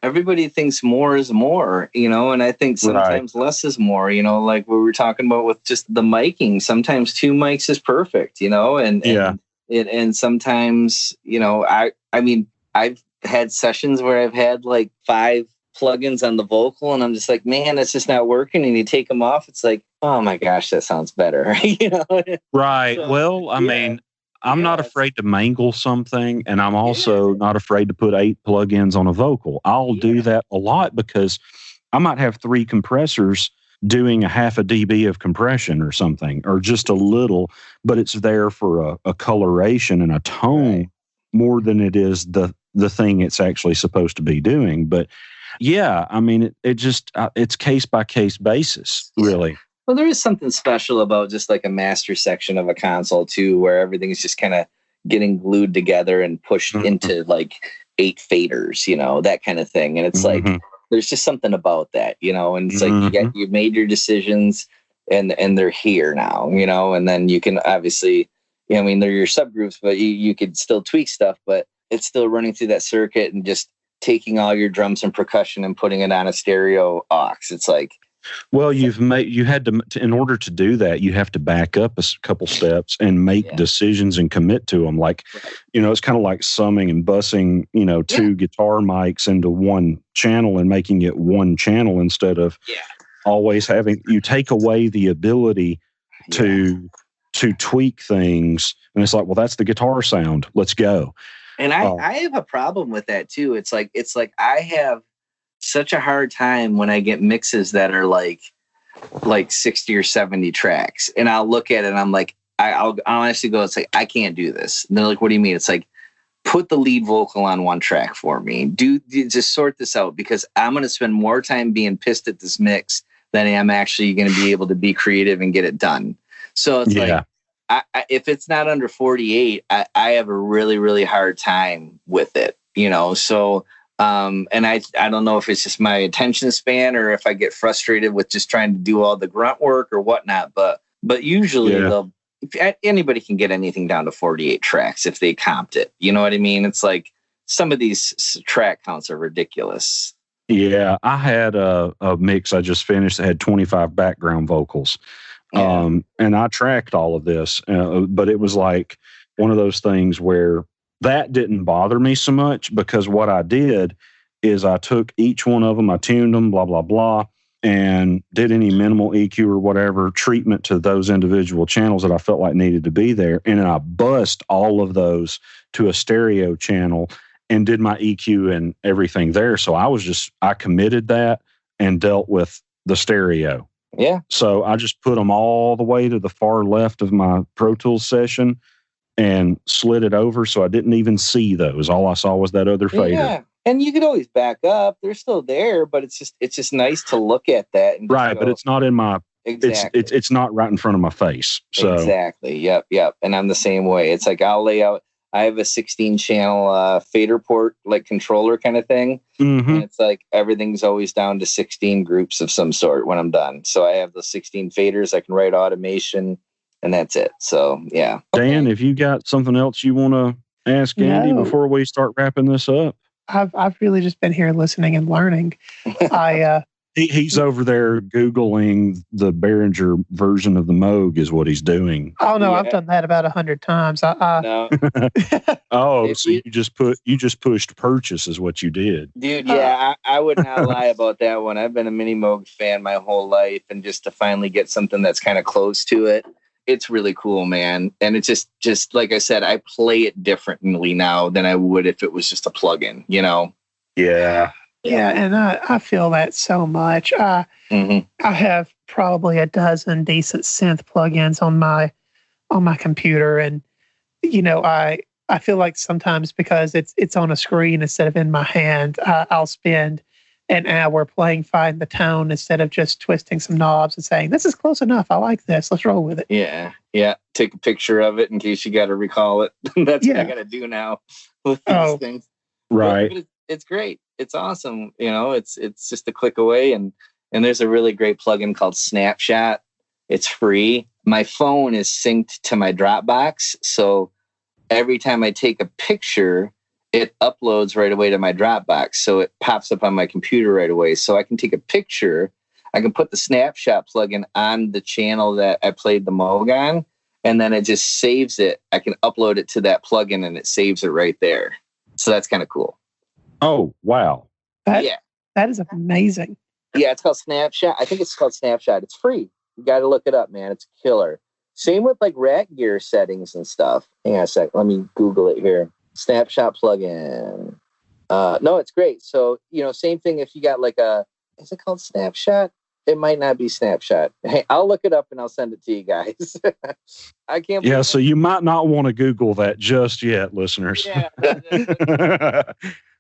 everybody thinks more is more, and I think sometimes less is more, like we were talking about with just the miking. Sometimes 2 mics is perfect, and sometimes, I mean, I've had sessions where I've had like 5 plugins on the vocal, and I'm just like, man, it's just not working. And you take them off, it's like, oh my gosh, that sounds better. Right. So, well, I mean, I'm not afraid to mangle something, and I'm also not afraid to put 8 plugins on a vocal. I'll do that a lot because I might have 3 compressors doing a half a dB of compression or something, or just a little, but it's there for a coloration and a tone more than it is the thing it's actually supposed to be doing. But yeah, I mean, it just, it's case by case basis, really. Well, there is something special about just like a master section of a console too, where everything's just kind of getting glued together and pushed into like 8 faders, that kind of thing. And it's like, there's just something about that, and it's like, you've made your decisions and they're here now, and then you can obviously, I mean, they're your subgroups, but you could still tweak stuff, but it's still running through that circuit and just taking all your drums and percussion and putting it on a stereo aux. It's like, well, you had to, in order to do that, you have to back up a couple steps and make decisions and commit to them. Like, it's kind of like summing and bussing, 2 guitar mics into one channel and making it one channel instead of always having, you take away the ability to tweak things. And it's like, well, that's the guitar sound. Let's go. And I have a problem with that too. It's like I have such a hard time when I get mixes that are like 60 or 70 tracks, and I'll look at it and I'm like, I'll honestly go, it's like, I can't do this. And they're like, what do you mean? It's like, put the lead vocal on one track for me. Just sort this out, because I'm going to spend more time being pissed at this mix than I am actually going to be able to be creative and get it done. So it's like, if it's not under 48, I have a really, really hard time with it, so, and I don't know if it's just my attention span or if I get frustrated with just trying to do all the grunt work or whatnot, but usually anybody can get anything down to 48 tracks if they comped it. You know what I mean? It's like some of these track counts are ridiculous. Yeah. I had a mix I just finished that had 25 background vocals. And I tracked all of this, but it was like one of those things where that didn't bother me so much, because what I did is I took each one of them, I tuned them, blah, blah, blah, and did any minimal EQ or whatever treatment to those individual channels that I felt like needed to be there. And I bussed all of those to a stereo channel and did my EQ and everything there. So I committed that and dealt with the stereo. Yeah. So I just put them all the way to the far left of my Pro Tools session and slid it over, so I didn't even see those. All I saw was that other fader. Yeah, and you could always back up; they're still there, but it's just nice to look at that. And right, but it's not in my it's not right in front of my face. So exactly, yep. And I'm the same way. It's like I'll lay out. I have a 16 channel fader port, like controller kind of thing, and it's like everything's always down to 16 groups of some sort when I'm done. So I have the 16 faders. I can write automation. And that's it. So, yeah. Dan, if you got something else you want to ask Andy before we start wrapping this up? I've really just been here listening and learning. He's over there Googling the Behringer version of the Moog is what he's doing. Oh, no, I've done that about 100 times. No. So you just pushed purchase is what you did. Dude, yeah, I would not lie about that one. I've been a Mini Moog fan my whole life, and just to finally get something that's kind of close to it, it's really cool, man. And it's just like I said, I play it differently now than I would if it was just a plugin, Yeah. Yeah, and I feel that so much. I have probably a dozen decent synth plugins on my computer, and I feel like sometimes because it's on a screen instead of in my hand, I'll spend an hour playing Find the Tone instead of just twisting some knobs and saying, this is close enough. I like this. Let's roll with it. Yeah. Take a picture of it in case you got to recall it. That's what I got to do now with these things. Right. But it's great. It's awesome. It's just a click away. And there's a really great plugin called Snapshot. It's free, my phone is synced to my Dropbox. So every time I take a picture, it uploads right away to my Dropbox. So it pops up on my computer right away. So I can take a picture. I can put the snapshot plugin on the channel that I played the Moog on, and then it just saves it. I can upload it to that plugin and it saves it right there. So that's kind of cool. Oh, wow. That is amazing. Yeah, it's called Snapshot. I think it's called Snapshot. It's free. You got to look it up, man. It's killer. Same with like Rat Gear settings and stuff. Hang on a sec. Let me Google it here. Snapshot plugin. No, it's great. So, same thing if you got like is it called Snapshot? It might not be Snapshot. Hey, I'll look it up and I'll send it to you guys. I can't. Yeah, so you might not want to Google that just yet, listeners. Yeah.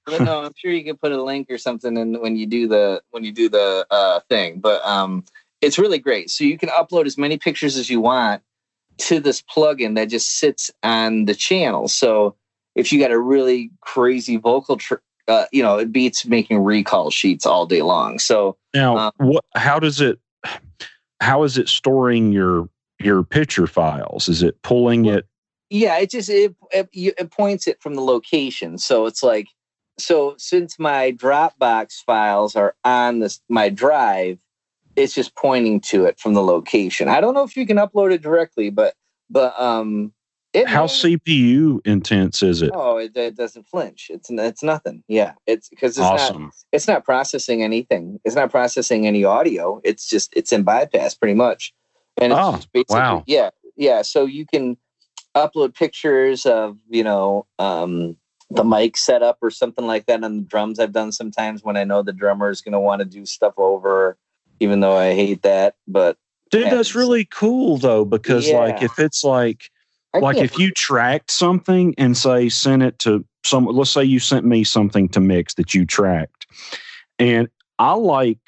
But no, I'm sure you can put a link or something in when you do the thing. But it's really great. So you can upload as many pictures as you want to this plugin that just sits on the channel. So if you got a really crazy vocal, it beats making recall sheets all day long. So now, how is it storing your picture files? Is it pulling it? Yeah, it points it from the location. So it's like, since my Dropbox files are on my drive, it's just pointing to it from the location. I don't know if you can upload it directly, but how CPU intense is it? Oh, it doesn't flinch. It's nothing. Yeah, it's because it's awesome. It's not processing anything. It's not processing any audio. It's in bypass pretty much. And it's just basically, wow. Yeah. So you can upload pictures of the mic setup or something like that on the drums. I've done sometimes when I know the drummer is going to want to do stuff over, even though I hate that. But dude, that's really cool though, because like if it's like if you tracked something and say sent it to someone, let's say you sent me something to mix that you tracked, and I like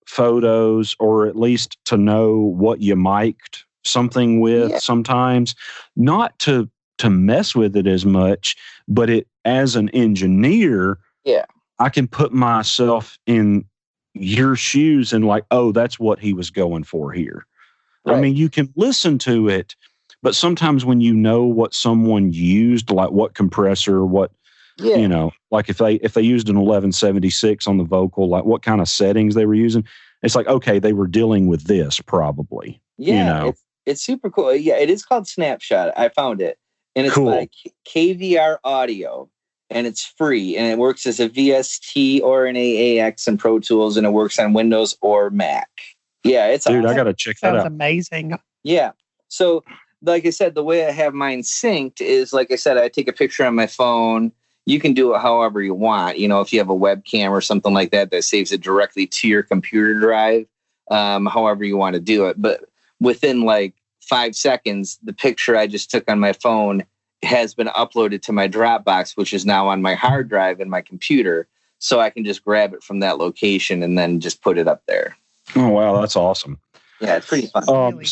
photos or at least to know what you mic'd something with sometimes, not to mess with it as much, but it as an engineer, I can put myself in your shoes and like, oh, that's what he was going for here. Right. I mean, you can listen to it, but sometimes when you know what someone used, like what compressor, what, like if they used an 1176 on the vocal, like what kind of settings they were using, it's like, okay, they were dealing with this probably. Yeah, it's super cool. Yeah, it is called Snapshot. I found it. And it's cool. By KVR Audio, and it's free, and it works as a VST or an AAX and Pro Tools, and it works on Windows or Mac. Yeah, it's dude, awesome. I got to check that out. Sounds amazing. Yeah. So, like I said, the way I have mine synced is, like I said, I take a picture on my phone. You can do it however you want. If you have a webcam or something like that saves it directly to your computer drive, however you want to do it. But within like 5 seconds, the picture I just took on my phone has been uploaded to my Dropbox, which is now on my hard drive in my computer. So I can just grab it from that location and then just put it up there. Oh, wow. That's awesome. Yeah, it's pretty fun.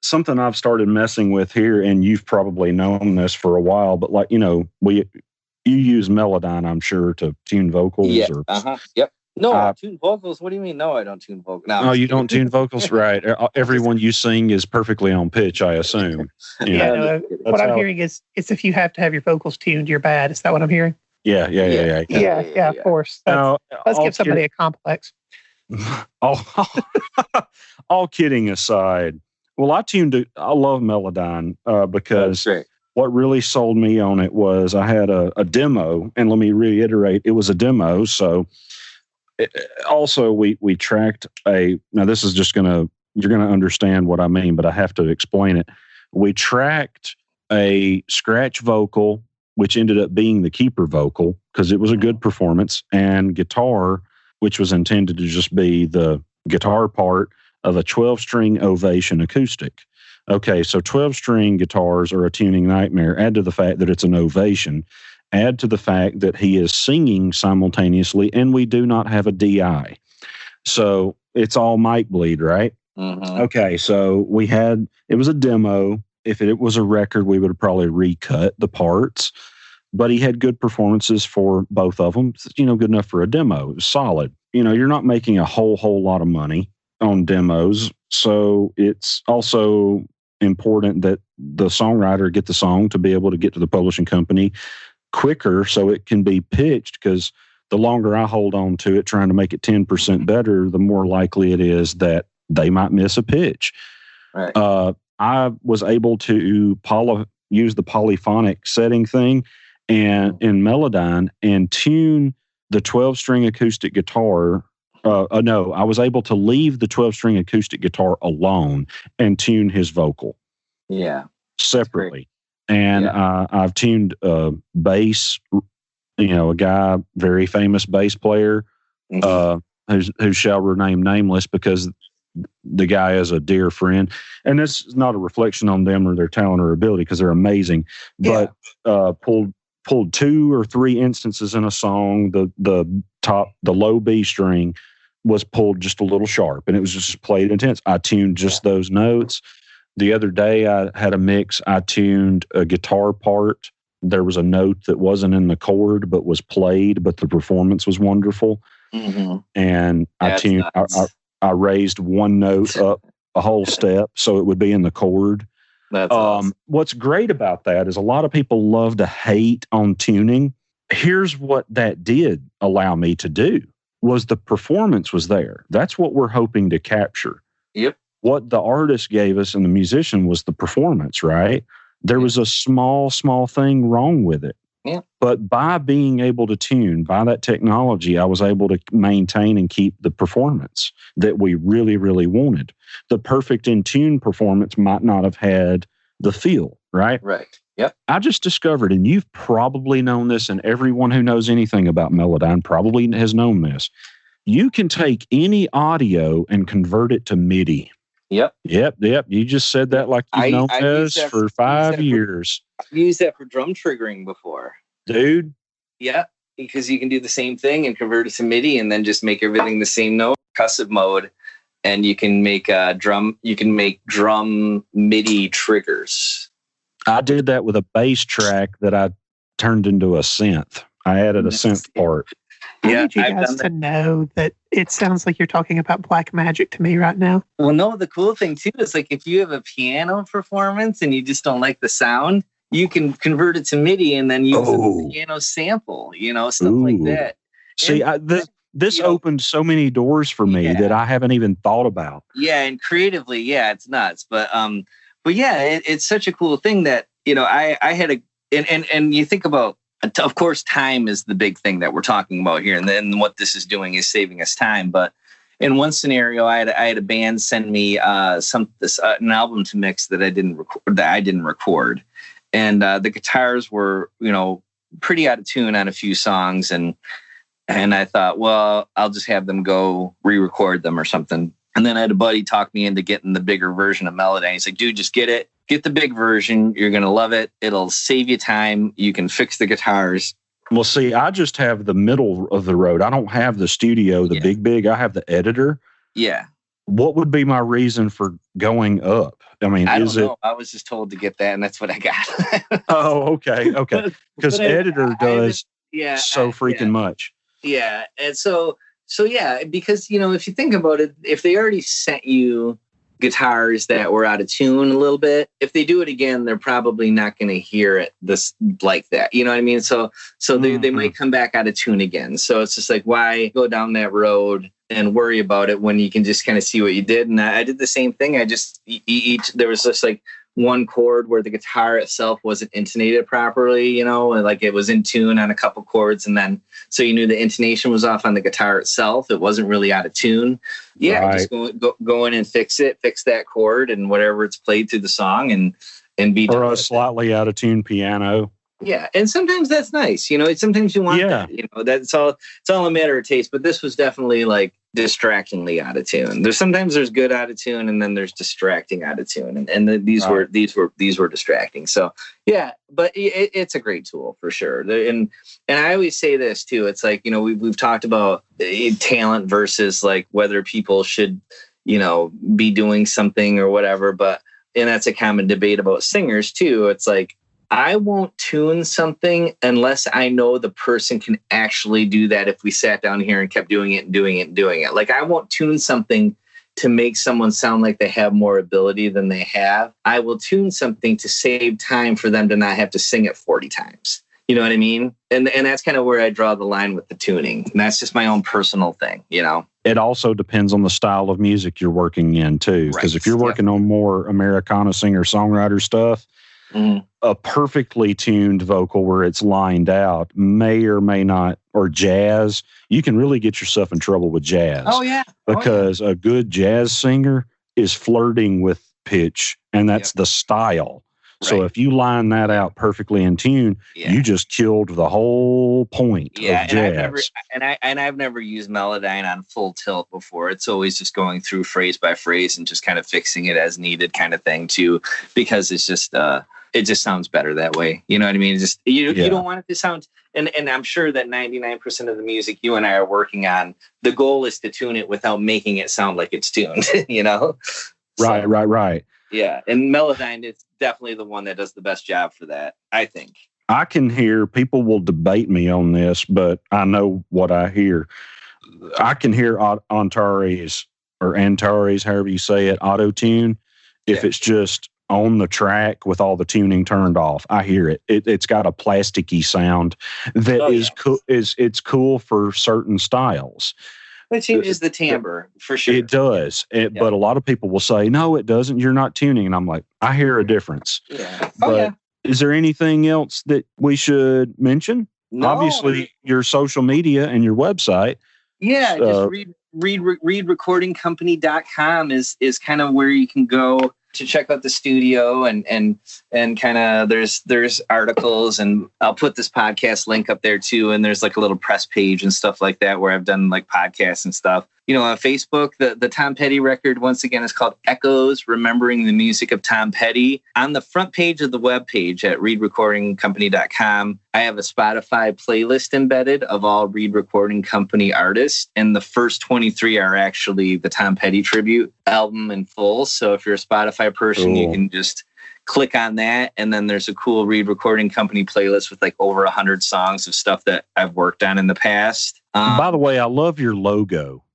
Something I've started messing with here, and you've probably known this for a while, but like, you use Melodyne, I'm sure, to tune vocals. Yeah. Yep. No, I tune vocals. What do you mean? No, I don't tune vocals. No, you don't tune vocals, right? Everyone you sing is perfectly on pitch, I assume. What I'm hearing is if you have to have your vocals tuned, you're bad. Is that what I'm hearing? Yeah. Of course. Let's give somebody a complex. All kidding aside, well, I love Melodyne because what really sold me on it was I had a demo, and let me reiterate, it was a demo, so. Also, we tracked now this is just you're going to understand what I mean, but I have to explain it. We tracked a scratch vocal, which ended up being the keeper vocal because it was a good performance, and guitar, which was intended to just be the guitar part of a 12-string Ovation acoustic. Okay, so 12-string guitars are a tuning nightmare. Add to the fact that it's an Ovation. Add to the fact that he is singing simultaneously, and we do not have a DI. So it's all mic bleed, right? Mm-hmm. Okay, so it was a demo. If it was a record, we would have probably recut the parts. But he had good performances for both of them. Good enough for a demo. It was solid. You're not making a whole lot of money. on demos. So it's also important that the songwriter get the song to be able to get to the publishing company quicker so it can be pitched, because the longer I hold on to it trying to make it 10% better, the more likely it is that they might miss a pitch. Right. I was able to use the polyphonic setting thing and in Melodyne and tune the 12-string acoustic guitar. No, I was able to leave the 12-string acoustic guitar alone and tune his vocal. Yeah. Separately. And I've tuned bass, a guy, very famous bass player, who shall remain nameless because the guy is a dear friend. And this is not a reflection on them or their talent or ability, because they're amazing, but pulled 2 or 3 instances in a song. The low B string was pulled just a little sharp, and it was just played intense. I tuned just those notes. The other day I had a mix. I tuned a guitar part. There was a note that wasn't in the chord but was played, but the performance was wonderful. Mm-hmm. And I raised one note up a whole step so it would be in the chord. That's awesome. What's great about that is a lot of people love to hate on tuning. Here's what that did allow me to do was the performance was there. That's what we're hoping to capture. Yep. What the artist gave us and the musician was the performance, right? There was a small thing wrong with it. Yeah. But by being able to tune, by that technology, I was able to maintain and keep the performance that we really, really wanted. The perfect in tune performance might not have had the feel, right? Right. Yep. I just discovered, and you've probably known this, and everyone who knows anything about Melodyne probably has known this. You can take any audio and convert it to MIDI. Yep. You just said that like you've known this for 5 years. I've used that for drum triggering before. Dude. Yeah, because you can do the same thing and convert it to MIDI and then just make everything the same note, percussive mode, and you can make drum MIDI triggers. I did that with a bass track that I turned into a synth. I added a synth part. I need you guys to know that it sounds like you're talking about black magic to me right now. Well, no, the cool thing too is like if you have a piano performance and you just don't like the sound, you can convert it to MIDI and then use a piano sample, stuff like that. See, this opened so many doors for me that I haven't even thought about. Yeah, and creatively, it's nuts. But yeah, it's such a cool thing that I had and you think about. Of course, time is the big thing that we're talking about here, and then what this is doing is saving us time. But in one scenario, I had a band send me an album to mix that I didn't record, and the guitars were pretty out of tune on a few songs, and I thought, well, I'll just have them go re-record them or something. And then I had a buddy talk me into getting the bigger version of Melodyne. He's like, dude, just get it. Get the big version. You're going to love it. It'll save you time. You can fix the guitars. Well, see, I just have the middle of the road. I don't have the studio, the big. I have the editor. Yeah. What would be my reason for going up? I mean, I don't know. I was just told to get that, and that's what I got. Oh, okay. Because editor does so freaking much. Yeah. And so yeah, because, if you think about it, if they already sent you guitars that were out of tune a little bit, if they do it again, they're probably not going to hear it like that. You know what I mean? So they might come back out of tune again. So it's just like, why go down that road and worry about it when you can just kind of see what you did? And I did the same thing. I just there was just like one chord where the guitar itself wasn't intonated properly, and like it was in tune on a couple chords, and then so you knew the intonation was off on the guitar itself. It wasn't really out of tune. Yeah, right. Just go in and fix that chord and whatever it's played through the song and be or a slightly out of tune piano. Yeah, and sometimes that's nice. Sometimes you want that. That's all. It's all a matter of taste. But this was definitely like distractingly out of tune. Sometimes there's good out of tune, and then there's distracting out of tune. And these were distracting. So yeah, but it's a great tool for sure. And I always say this too. It's like we've talked about talent versus like whether people should be doing something or whatever. And that's a common debate about singers too. It's like, I won't tune something unless I know the person can actually do that if we sat down here and kept doing it and doing it and doing it. Like I won't tune something to make someone sound like they have more ability than they have, I will tune something to save time for them to not have to sing it 40 times. You know what I mean? And that's kind of where I draw the line with the tuning. And that's just my own personal thing, you know? It also depends on the style of music you're working in too. Because if you're working on more Americana singer-songwriter stuff, a perfectly tuned vocal where it's lined out may or may not, or jazz, you can really get yourself in trouble with jazz. Oh, yeah. Because a good jazz singer is flirting with pitch, and that's the style. So if you line that out perfectly in tune, you just killed the whole point of jazz. I've never used Melodyne on full tilt before. It's always just going through phrase by phrase and just kind of fixing it as needed kind of thing too, because it's just it just sounds better that way. You know what I mean? Just you don't want it to sound, and I'm sure that 99% of the music you and I are working on, the goal is to tune it without making it sound like it's tuned, you know? Right. Yeah, and Melodyne is definitely the one that does the best job for that, I think. I can hear, people will debate me on this, but I know what I hear. I can hear Antares, however you say it, auto-tune, if it's just on the track with all the tuning turned off. I hear it. It's got a plasticky sound that is cool. It's cool for certain styles. It changes the timbre, for sure. It does. But a lot of people will say, no, it doesn't. You're not tuning. And I'm like, I hear a difference. Yeah. But is there anything else that we should mention? No. Obviously, your social media and your website. Yeah, just readrecordingcompany.com is kind of where you can go to check out the studio and kind of there's articles, and I'll put this podcast link up there too. And there's like a little press page and stuff like that where I've done like podcasts and stuff. You know, on Facebook, the Tom Petty record, once again, is called Echoes, Remembering the Music of Tom Petty. On the front page of the webpage at readrecordingcompany.com, I have a Spotify playlist embedded of all Reed Recording Company artists. And the first 23 are actually the Tom Petty tribute album in full. So if you're a Spotify person, you can just click on that. And then there's a cool Reed Recording Company playlist with like over 100 songs of stuff that I've worked on in the past. By the way, I love your logo.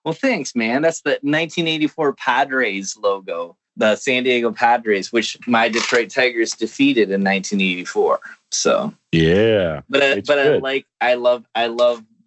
Well, thanks, man. That's the 1984 Padres logo, the San Diego Padres, which my Detroit Tigers defeated in 1984. So yeah, but I love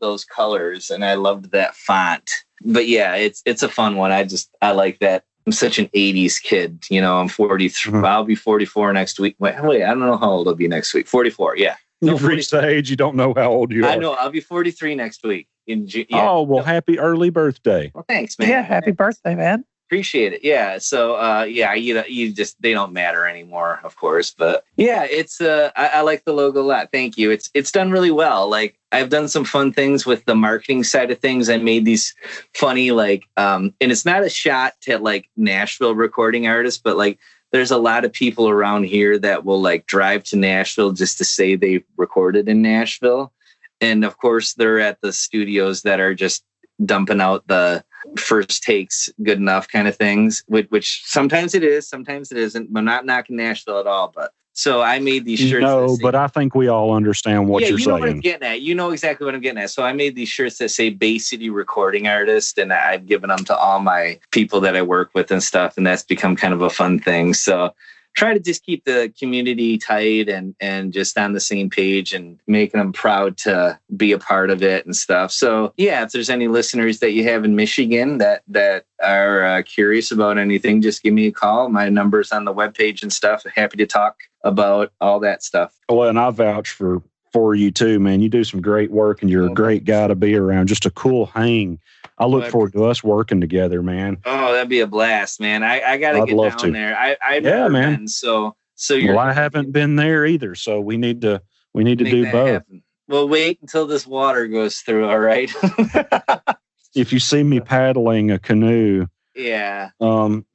those colors, and I loved that font. But yeah, it's a fun one. I like that. I'm such an 80s kid. You know, I'm 43. I'll be 44 next week. Wait, I don't know how old I'll be next week. 44. Yeah. You've reached the age you don't know how old you are. I know. I'll be 43 next week. Happy early birthday. Well, thanks, man. Yeah, happy birthday, man. Appreciate it. Yeah. So, you just, they don't matter anymore, of course. But yeah, it's, I like the logo a lot. Thank you. It's done really well. Like, I've done some fun things with the marketing side of things. I made these funny, like, and it's not a shot to like Nashville recording artists, but like, there's a lot of people around here that will like drive to Nashville just to say they recorded in Nashville. And of course, they're at the studios that are just dumping out the first takes good enough kind of things, which sometimes it is, sometimes it isn't. I'm not knocking Nashville at all, but so I made these shirts. No, but I think we all understand what you're saying. You know what I'm getting at. You know exactly what I'm getting at. So I made these shirts that say Bay City Recording Artist, and I've given them to all my people that I work with and stuff, and that's become kind of a fun thing. So try to just keep the community tight and just on the same page and making them proud to be a part of it and stuff. So yeah, if there's any listeners that you have in Michigan that are curious about anything, just give me a call. My number's on the webpage and stuff. Happy to talk about all that stuff. Well, and I vouch for you too, man. You do some great work, and you're a great guy to be around. Just a cool hang. I look forward to us working together, man. Oh, that'd be a blast, man. I gotta get down there. I've never been, so you're. Well, I haven't been there either, so we need to do both. Happen. Well, wait until this water goes through. All right. If you see me paddling a canoe, yeah. We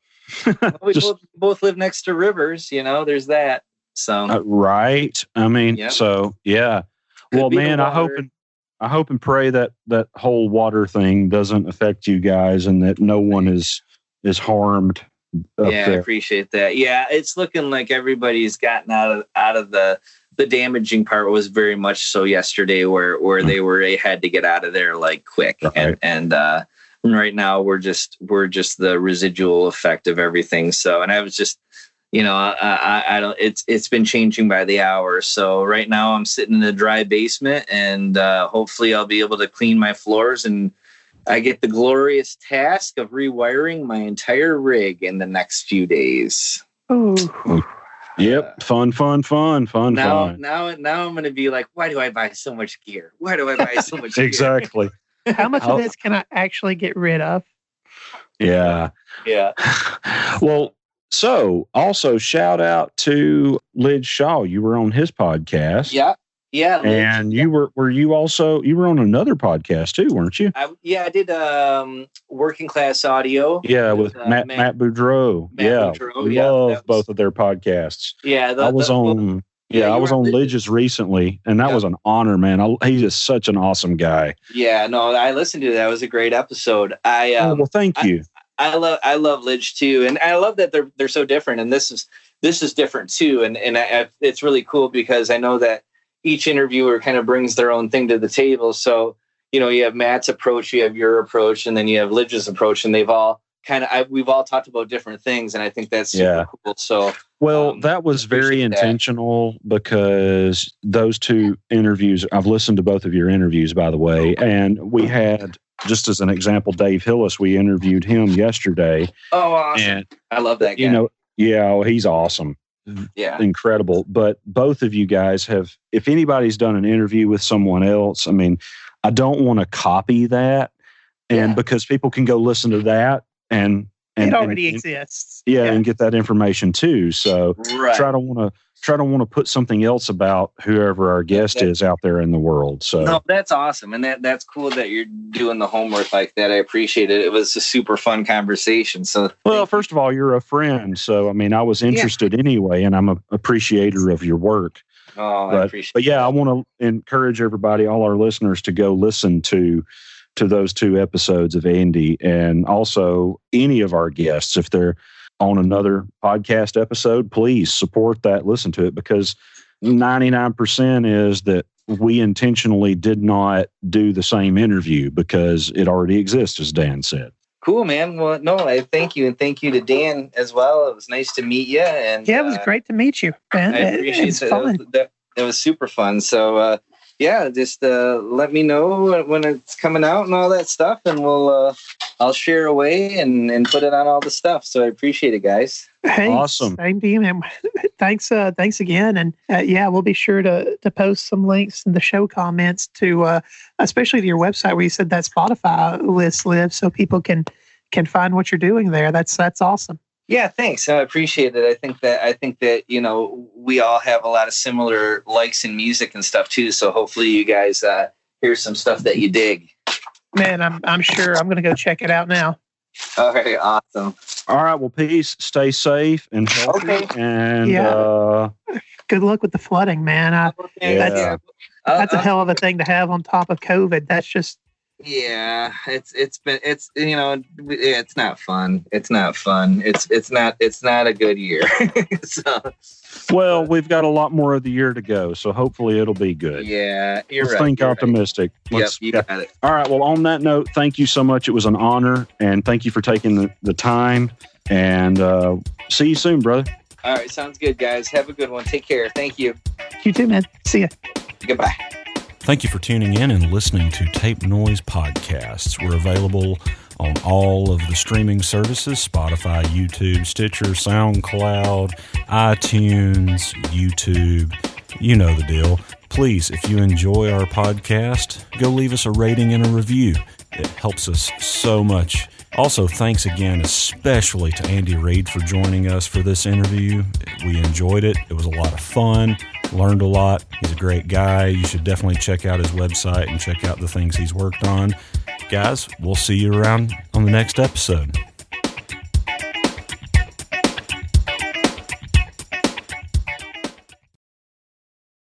both live next to rivers. You know, there's that. So right. I mean, so yeah. Well, man, I hope and pray that whole water thing doesn't affect you guys, and that no one is harmed. Yeah, I appreciate that. Yeah, it's looking like everybody's gotten out of the damaging part. Was very much so yesterday, where they had to get out of there like quick, right. and And right now we're just the residual effect of everything. So, and I was just, I don't, it's been changing by the hour. So right now I'm sitting in a dry basement, and hopefully I'll be able to clean my floors, and I get the glorious task of rewiring my entire rig in the next few days. Ooh. Yep. Fun. Now I'm going to be like, why do I buy so much gear? Why do I buy so much gear? Exactly. How much of this can I actually get rid of? Yeah. Yeah. Well, so also shout out to Lij Shaw. You were on his podcast. Yeah. Yeah. And you were on another podcast too, weren't you? I did Working Class Audio. Yeah, with Matt Boudreau. Boudreau, love both of their podcasts. Yeah. I was on Lij's recently, and that was an honor, man. He's just such an awesome guy. Yeah, no, I listened to that. It was a great episode. Well, thank you. I love Lij too, and I love that they're so different, and this is different too, and it's really cool because I know that each interviewer kind of brings their own thing to the table. So, you have Matt's approach, you have your approach, and then you have Lij's approach, and they've all we've all talked about different things, and I think that's super cool. So, that was very intentional because those two interviews, I've listened to both of your interviews, by the way, and we had, just as an example, Dave Hillis, we interviewed him yesterday. Oh, awesome. And, I love that guy. He's awesome. Yeah. Incredible. But both of you guys have, if anybody's done an interview with someone else, I mean, I don't want to copy that. And because people can go listen to that and it already exists. And get that information too. So try to want to put something else about whoever our guest is out there in the world. So no, that's awesome. And that's cool that you're doing the homework like that. I appreciate it. It was a super fun conversation. So, first of all, you're a friend. So, I mean, I was interested anyway, and I'm an appreciator of your work. Oh, I appreciate it. But I want to encourage everybody, all our listeners, to go listen to those two episodes of Andy, and also any of our guests. If they're on another podcast episode, please support that, listen to it, because 99% is that we intentionally did not do the same interview because it already exists, as Dan said. Cool, man. Well, no, I thank you, and thank you to Dan as well. It was nice to meet you. And it was great to meet you, man. I appreciate it. It was super fun. So, just let me know when it's coming out and all that stuff, and I'll share away and put it on all the stuff. So I appreciate it, guys. Hey, awesome. Same to you, man. Thanks again, and we'll be sure to post some links in the show comments to, especially to your website where you said that Spotify list lives, so people can find what you're doing there. That's awesome. Yeah, thanks. I appreciate it. I think that we all have a lot of similar likes in music and stuff too. So hopefully you guys hear some stuff that you dig. Man, I'm sure I'm going to go check it out now. All right, awesome. All right, well, peace. Stay safe and healthy. Okay. And good luck with the flooding, man. That's a hell of a thing to have on top of COVID. That's just. Yeah, it's not fun. It's not a good year. Well, we've got a lot more of the year to go, so hopefully it'll be good. Yeah, Let's think optimistic. Right. You got it. All right. Well, on that note, thank you so much. It was an honor, and thank you for taking the time. And see you soon, brother. All right, sounds good, guys. Have a good one. Take care. Thank you. You too, man. See ya. Goodbye. Thank you for tuning in and listening to Tape Noise Podcasts. We're available on all of the streaming services: Spotify, YouTube, Stitcher, SoundCloud, iTunes, YouTube. You know the deal. Please, if you enjoy our podcast, go leave us a rating and a review. It helps us so much. Also, thanks again, especially to Andy Reid for joining us for this interview. We enjoyed it. It was a lot of fun. Learned a lot. He's a great guy. You should definitely check out his website and check out the things he's worked on. Guys, we'll see you around on the next episode.